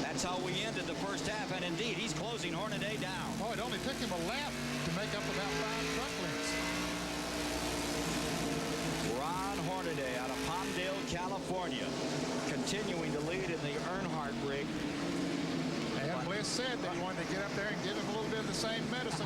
That's how we ended the first half, and indeed, he's closing Hornaday down. Oh, it only took him a lap to make up about 5 truck lengths. Ron Hornaday out of Palmdale, California, continuing to lead in the Earnhardt rig. And Bliss said that he wanted to get up there and give him a little bit of the same medicine.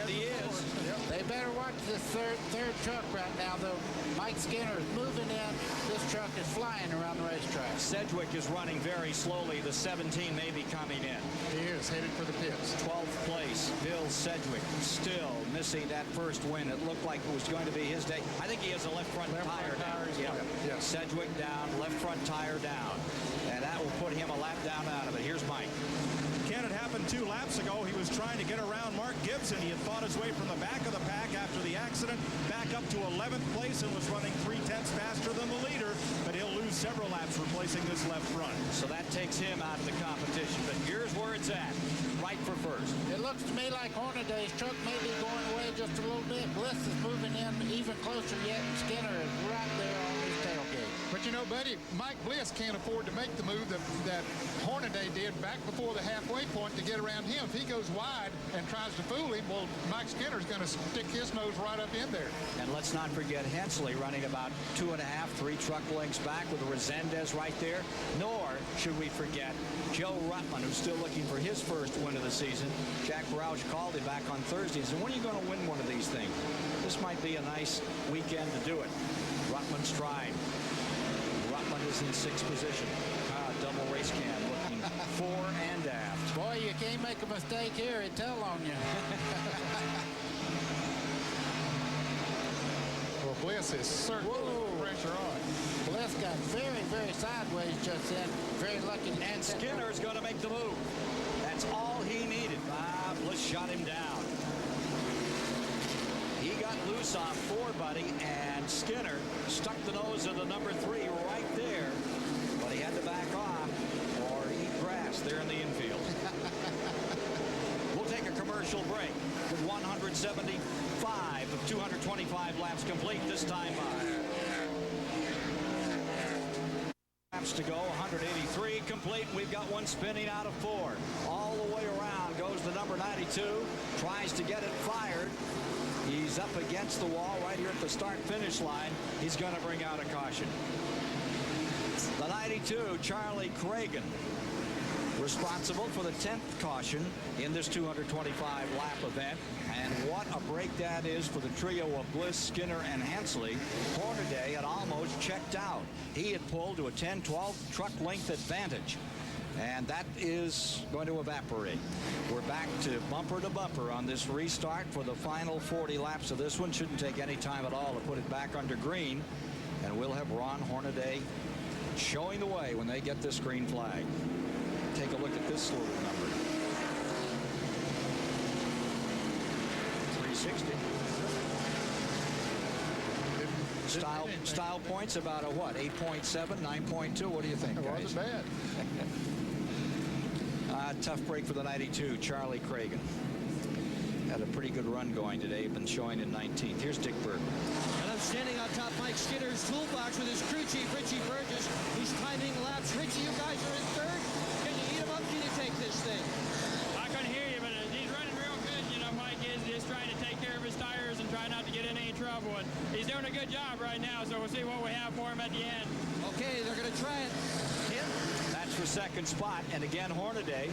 He is. Yep. They better watch this third truck right now, though. Mike Skinner is moving in. This truck is flying around the racetrack. Sedgwick is running very slowly. The 17 may be coming in. He is headed for the pits. 12th place, Bill Sedgwick, still missing that first win. It looked like it was going to be his day. I think he has a left front tire down. Yeah. Sedgwick down, left front tire down. And that will put him a lap down out of it. Here's Mike. Ken, it happened 2 laps ago. He was trying to get around Mark Gibson. He had fought his way from the back of the pack after the accident, back up to 11th place and was running 3/10 faster than the leader, but he'll lose several laps replacing this left front. So that takes him out of the competition, but here's where it's at. Right for first. It looks to me like Hornaday's truck may be going away just a little bit. Bliss is moving in even closer yet, and Skinner is right there on his tailgate. But you know, buddy, Mike Bliss can't afford to make the move that Hornaday did back before the halfway point to get around him. If he goes wide and tries to fool him, well, Mike Skinner's going to stick his nose right up in there. And let's not forget Hensley running about 2.5, 3 truck lengths back with a Resendez right there. Nor should we forget Joe Ruttman, who's still looking for his first win of the season. Jack Roush called him back on Thursday and said, when are you going to win one of these things? This might be a nice weekend to do it. Ruttman stride. Ruttman is in 6th position. Double race cam looking fore and aft. Boy, you can't make a mistake here. It tell on you. Well, Bliss is certainly putting pressure on. Bliss got very, very sideways just then. Very lucky. And Skinner's going to make the move. That's all he needed. Bliss shot him down. He got loose off 4, buddy, and Skinner stuck the nose of the number 3 right there. But he had to back off or eat grass there in the infield. We'll take a commercial break with 175 of 225 laps complete this time by. Laps to go, 183 complete. We've got one spinning out of 4. All the way around goes the number 92. Tries to get it fired. He's up against the wall right here at the start-finish line. He's going to bring out a caution. The 92, Charlie Cragen, responsible for the 10th caution in this 225-lap event. And what a break that is for the trio of Bliss, Skinner, and Hensley. Hornaday had almost checked out. He had pulled to a 10-12 truck length advantage. And that is going to evaporate. We're back to bumper on this restart for the final 40 laps of this one. Shouldn't take any time at all to put it back under green. And we'll have Ron Hornaday showing the way when they get this green flag. Take a look at this little number. 360. Style points about a what? 8.7, 9.2. What do you think, guys? It wasn't bad. Tough break for the 92, Charlie Cragen. Had a pretty good run going today, been showing in 19th. Here's Dick Berg. And I'm standing on top Mike Skinner's toolbox with his crew chief, Richie Burgess. He's timing laps. Richie, you guys are in 3rd. Can you eat him up? Can you take this thing? I couldn't hear you, but he's running real good. You know, Mike is just trying to take care of his tires and try not to get in any trouble. And he's doing a good job right now, so we'll see what we have for him at the end. Okay, they're going to try it. That's for 2nd spot. And again, Hornaday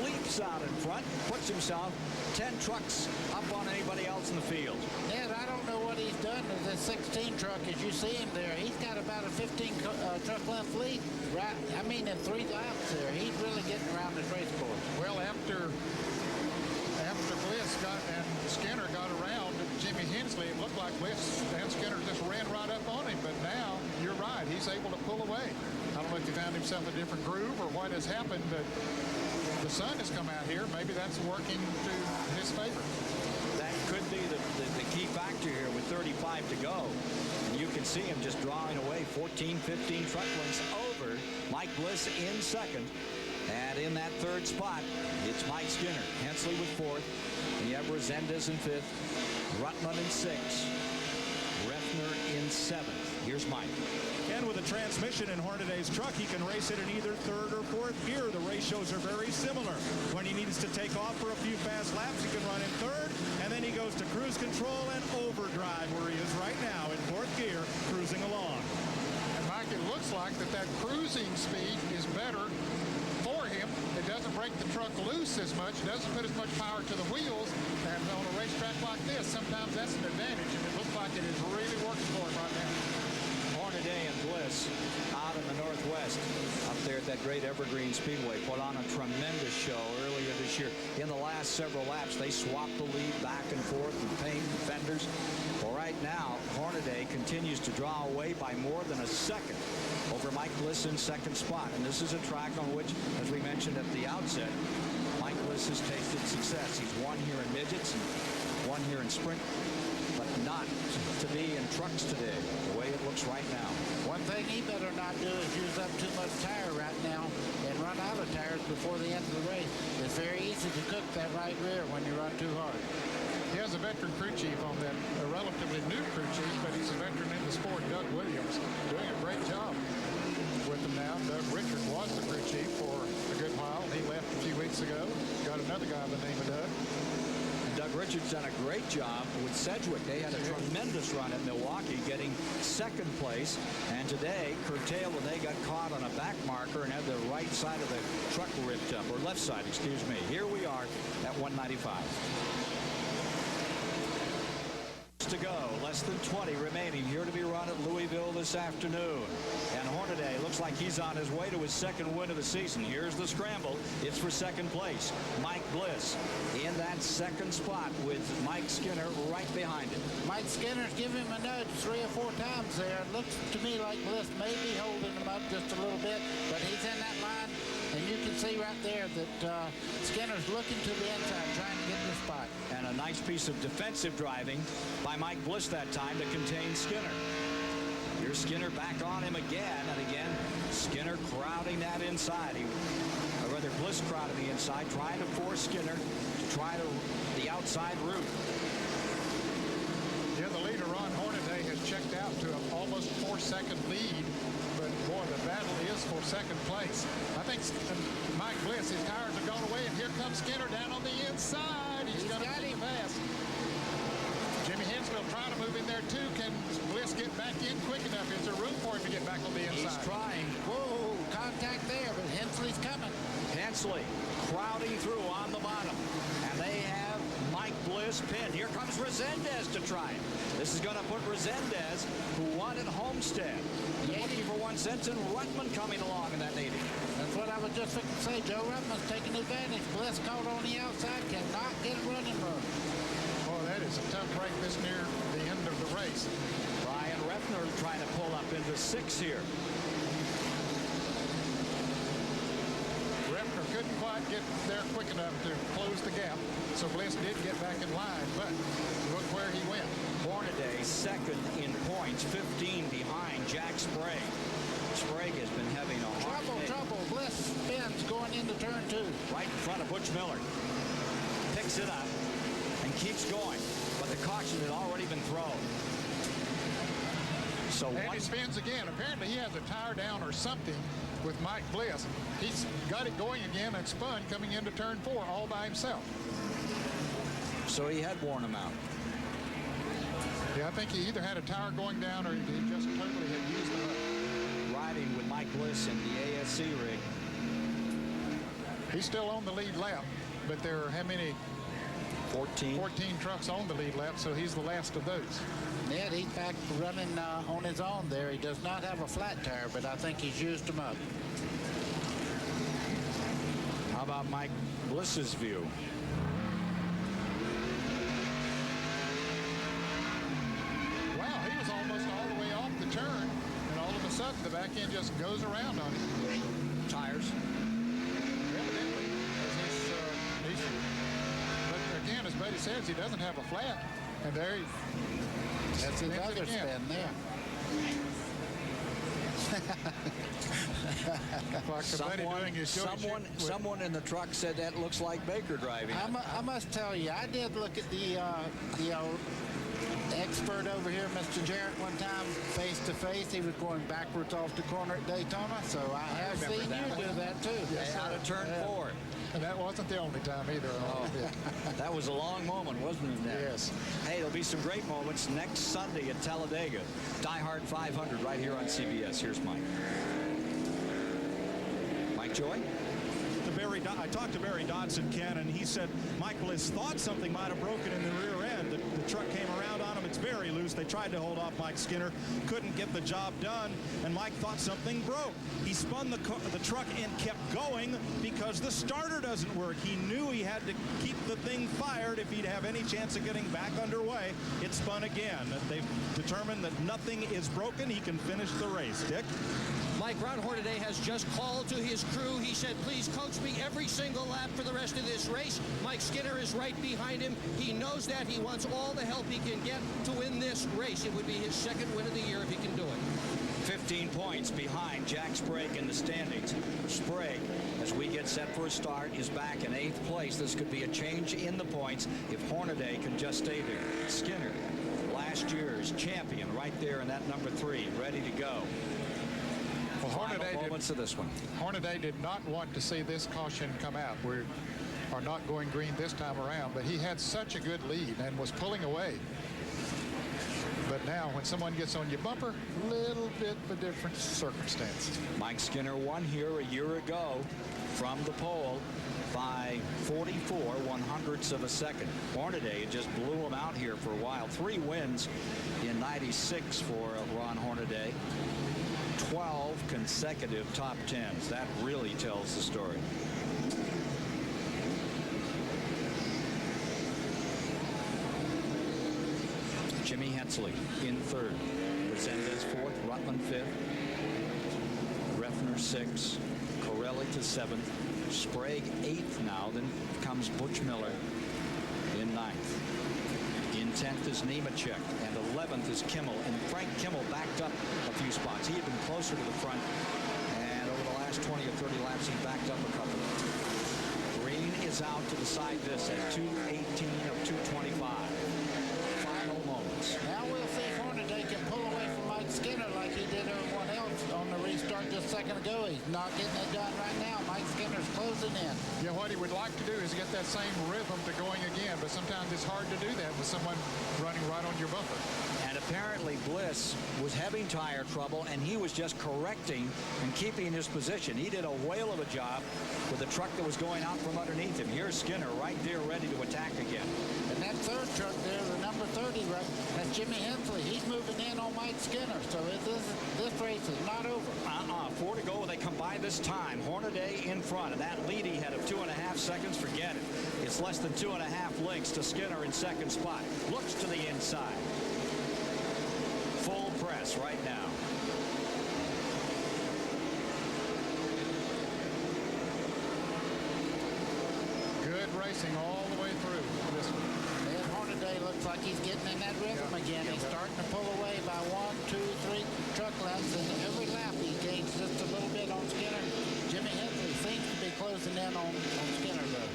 leaps out in front, puts himself 10 trucks up on anybody else in the field. Ned, I don't know what he's done to the 16 truck as you see him there. He's got about a 15 truck length lead. Right, I mean, in 3 laps there. He's really getting around this race course. Well, after Bliss and Skinner got around Jimmy Hensley, it looked like Bliss and Skinner just ran right up on him. But now, you're right, he's able to pull away. I don't know if he found himself a different groove or what has happened, but the sun has come out here. Maybe that's working to his favor. That could be the key factor here with 35 to go. And you can see him just drawing away 14, 15 truck lengths over Mike Bliss in 2nd. And in that 3rd spot, it's Mike Skinner. Hensley with 4th. And you have Resendez in 5th. Ruttman in 6th. Refner in 7th. Here's Mike. And with a transmission in Hornaday's truck, he can race it in either 3rd or 4th gear. The ratios are very similar. When he needs to take off for a few fast laps, he can run in 3rd, and then he goes to cruise control and overdrive, where he is right now in 4th gear, cruising along. And Mike, it looks like that cruising speed is better for him. It doesn't break the truck loose as much, doesn't put as much power to the wheels, and on a racetrack like this, sometimes that's an advantage, and it looks like it is really working for him right now. Hornaday and Bliss out in the Northwest up there at that great Evergreen Speedway put on a tremendous show earlier this year. In the last several laps, they swapped the lead back and forth and paint fenders. Well, right now, Hornaday continues to draw away by more than a second over Mike Bliss in 2nd spot. And this is a track on which, as we mentioned at the outset, Mike Bliss has tasted success. He's won here in midgets and won here in sprint, but not to be in trucks today, the way it looks right now. One thing he better not do is use up too much tire right now and run out of tires before the end of the race. It's very easy to cook that right rear when you run too hard. He has a veteran crew chief on that, a relatively new crew chief, but he's a veteran in the sport, Doug Williams, doing a great job. Richard's done a great job with Sedgwick. They had a tremendous run at Milwaukee, getting second place. And today, curtailed when they got caught on a back marker and had the right side of the truck ripped up, or left side, excuse me. Here we are at 195. To go, less than 20 remaining here to be run at Louisville this afternoon. And Hornaday looks like he's on his way to his second win of the season. Here's the scramble. It's for second place. Mike Bliss in that second spot with Mike Skinner right behind him. Mike Skinner's giving him a nudge 3 or 4 times there. It looks to me like Bliss may be holding him up just a little bit, but he's in that line, and you can see right there that Skinner's looking to the inside, trying to get the spot. And a nice piece of defensive driving by Mike Bliss that time to contain Skinner. Here's Skinner back on him again, and again, Skinner crowding that inside. Or rather, Bliss crowding the inside, trying to force Skinner to try the outside route. Yeah, the leader, Ron Hornaday, has checked out to an almost 4-second lead. But, boy, the battle is for second place. I think Mike Bliss, his tires are gone away, and here comes Skinner down on the inside. He's going to be fast. Jimmy Hensville trying to move in there, too. Can Bliss get back in quick enough? Is there room for him to get back on the inside? He's trying. Whoa, contact there, but Hensley's coming. Hensley crowding through on the bottom. And they have Mike Bliss pinned. Here comes Resendez to try it. This is going to put Resendez, who won at Homestead, looking for 1 cent, and Rutman coming along in that 80. That's what I was just going to say. Joe Rutman's taking advantage. Bliss caught on the outside, cannot get a running room. Oh, that is a tough break this near the end of the race. Brian Refner trying to pull up into 6 here. Refner couldn't quite get there quick enough to close the gap, so Bliss did get back in line, but look where he went. Hornaday second in points, 15 behind Jack Sprague. Sprague has been having a hard day. Trouble. Bliss spins going into turn 2. Right in front of Butch Miller. Picks it up and keeps going, but the caution had already been thrown. So and he spins again. Apparently he has a tire down or something with Mike Bliss. He's got it going again and spun coming into turn 4 all by himself. So he had worn him out. Yeah, I think he either had a tire going down or he just totally had used them up. Riding with Mike Bliss in the ASC rig. He's still on the lead lap, but there are how many? 14 trucks on the lead lap, so he's the last of those. Ned, he's back running on his own there. He does not have a flat tire, but I think he's used them up. How about Mike Bliss's view? Wow, he was almost all the way off the turn, and all of a sudden the back end just goes around on him. Tires. Evidently, but again, as Buddy says, he doesn't have a flat, and there he. That's his other spin there. Someone in the truck said that looks like Baker driving. I must tell you, I did look at the expert over here, Mr. Jarrett, one time face to face. He was going backwards off the corner at Daytona, so I have seen you do that too. Yes, out of turn 4. And that wasn't the only time either. That was a long moment, wasn't it? Yes. Hey, there'll be some great moments next Sunday at Talladega. Die Hard 500 right here on CBS. Here's Mike. Mike Joy? I talked to Barry Dodson, Ken, and he said Mike Bliss thought something might have broken in the rear end. The truck came around on him. It's very loose. They tried to hold off Mike Skinner, couldn't get the job done, and Mike thought something broke. He spun the truck and kept going because the starter doesn't work. He knew he had to keep the thing fired if he'd have any chance of getting back underway. It spun again. They've determined that nothing is broken. He can finish the race. Dick? Mike Ron Hornaday has just called to his crew. He said, please coach me every single lap for the rest of this race. Mike Skinner is right behind him. He knows that. He wants all the help he can get to win this race. It would be his second win of the year if he can do it. 15 points behind Jack Sprague in the standings. Sprague, as we get set for a start, is back in 8th place. This could be a change in the points if Hornaday can just stay there. Skinner, last year's champion, right there in that number 3, ready to go. Well, Hornaday did not want to see this caution come out. are not going green this time around, but he had such a good lead and was pulling away. But now when someone gets on your bumper, little bit of a different circumstance. Mike Skinner won here a year ago from the pole by 44 100ths of a second. Hornaday just blew him out here for a while. 3 wins in 96 for Ron Hornaday. 12 consecutive top 10s. That really tells the story. Jimmy Hensley in 3rd. Resendez 4th. Rutland 5th. Refner 6th. Corelli to 7th. Sprague 8th now. Then comes Butch Miller in 9th. In 10th is Nemechek, and 11th is Kimmel. And Frank Kimmel backed up a few spots. He had been closer to the front, and over the last 20 or 30 laps, he backed up a couple. Green is out to decide this at 2:18 of 2:25. Final moments. Now we'll see if Hornaday can pull away from Mike Skinner like he did everyone else on the restart just a second ago. He's not getting it done right now. Mike Skinner's closing in. Yeah, what he would like to do is get that same rhythm to going again, but sometimes it's hard to do that with someone running right on your bumper. And apparently Bliss was having tire trouble, and he was just correcting and keeping his position. He did a whale of a job with the truck that was going out from underneath him. Here's Skinner right there ready to attack again. And that 3rd truck there, the number 30, right, that's Jimmy Hensley. He's moving in on Mike Skinner, so this race is not over. 4 to go. They come by this time. Hornaday in front, and that lead he had of 2.5 seconds, forget it. It's less than 2.5 lengths to Skinner in 2nd spot. Looks to the inside. Full press right now. Good racing all the way through this one. Ed Hornaday looks like he's getting in that rhythm again. He's starting to pull away by 1, 2, 3 truck laps, and every lap he gains just a little bit on Skinner. Jimmy Hensley seems to be closing in on Skinner, though.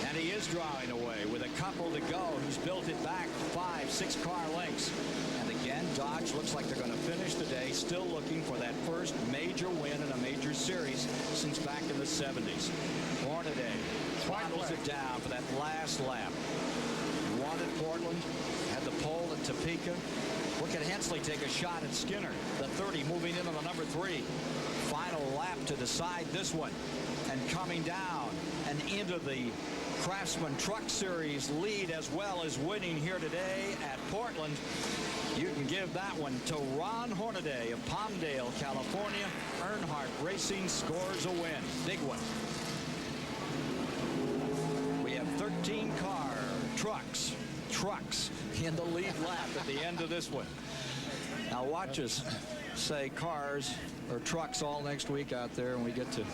And he is drawing away with a couple to go. He's built it back 5, 6 car lengths. And again, Dodge looks like they're going to finish the day still looking for that first major win in a major series since back in the 70s. Hornaday throttles it down for that last lap. Won at Portland, had the pole at Topeka. Look at Hensley take a shot at Skinner. The 30 moving in on the number 3. Final lap to decide this one. And coming down and into the Craftsman Truck Series lead, as well as winning here today at Portland. You can give that one to Ron Hornaday of Palmdale, California. Earnhardt Racing scores a win. Big one. We have 13 trucks in the lead lap at the end of this one. Now watch us say cars or trucks all next week out there, and we get to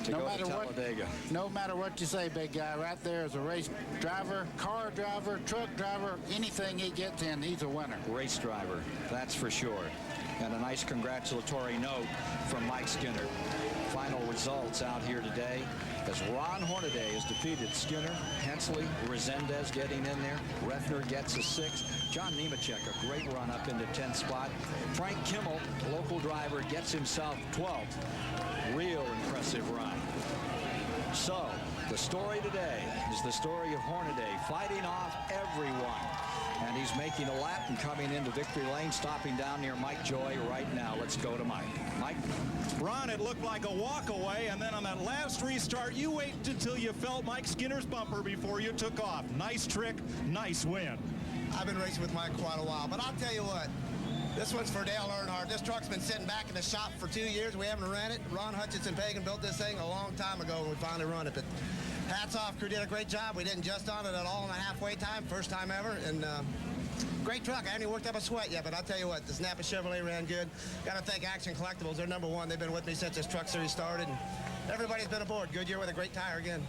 go to Talladega. No matter what you say, big guy, right there is a race driver, car driver, truck driver, anything he gets in, he's a winner. Race driver, that's for sure. And a nice congratulatory note from Mike Skinner. Final results out here today as Ron Hornaday has defeated Skinner, Hensley, Resendez getting in there. Refner gets a 6. John Nemechek, a great run up into 10th spot. Frank Kimmel, local driver, gets himself 12th. Real impressive run. So, the story today is the story of Hornaday fighting off everyone. And he's making a lap and coming into victory lane, stopping down near Mike Joy right now. Let's go to Mike. Mike? Ron, it looked like a walk away, and then on that last restart, you waited until you felt Mike Skinner's bumper before you took off. Nice trick, nice win. I've been racing with Mike quite a while, but I'll tell you what. This one's for Dale Earnhardt. This truck's been sitting back in the shop for 2 years. We haven't ran it. Ron Hutchinson-Pagan built this thing a long time ago, and we finally run it. But hats off, crew did a great job. We didn't just on it at all in the halfway time, first time ever. And great truck. I haven't even worked up a sweat yet, but I'll tell you what, the Napa Chevrolet ran good. Got to thank Action Collectibles. They're number 1. They've been with me since this truck series started. And everybody's been aboard. Goodyear with a great tire again.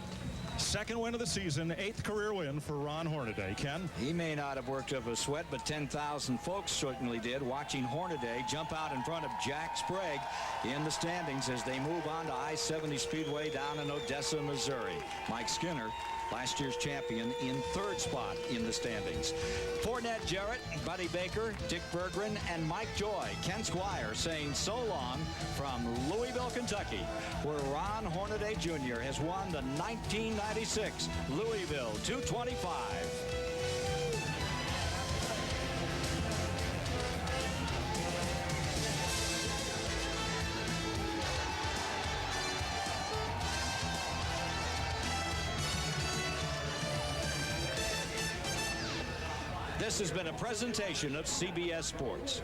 Second win of the season, 8th career win for Ron Hornaday. Ken? He may not have worked up a sweat, but 10,000 folks certainly did, watching Hornaday jump out in front of Jack Sprague in the standings as they move on to I-70 Speedway down in Odessa, Missouri. Mike Skinner last year's champion, in third spot in the standings. For Ned Jarrett, Buddy Baker, Dick Berggren, and Mike Joy, Ken Squire saying so long from Louisville, Kentucky, where Ron Hornaday Jr. has won the 1996 Louisville 225. This has been a presentation of CBS Sports.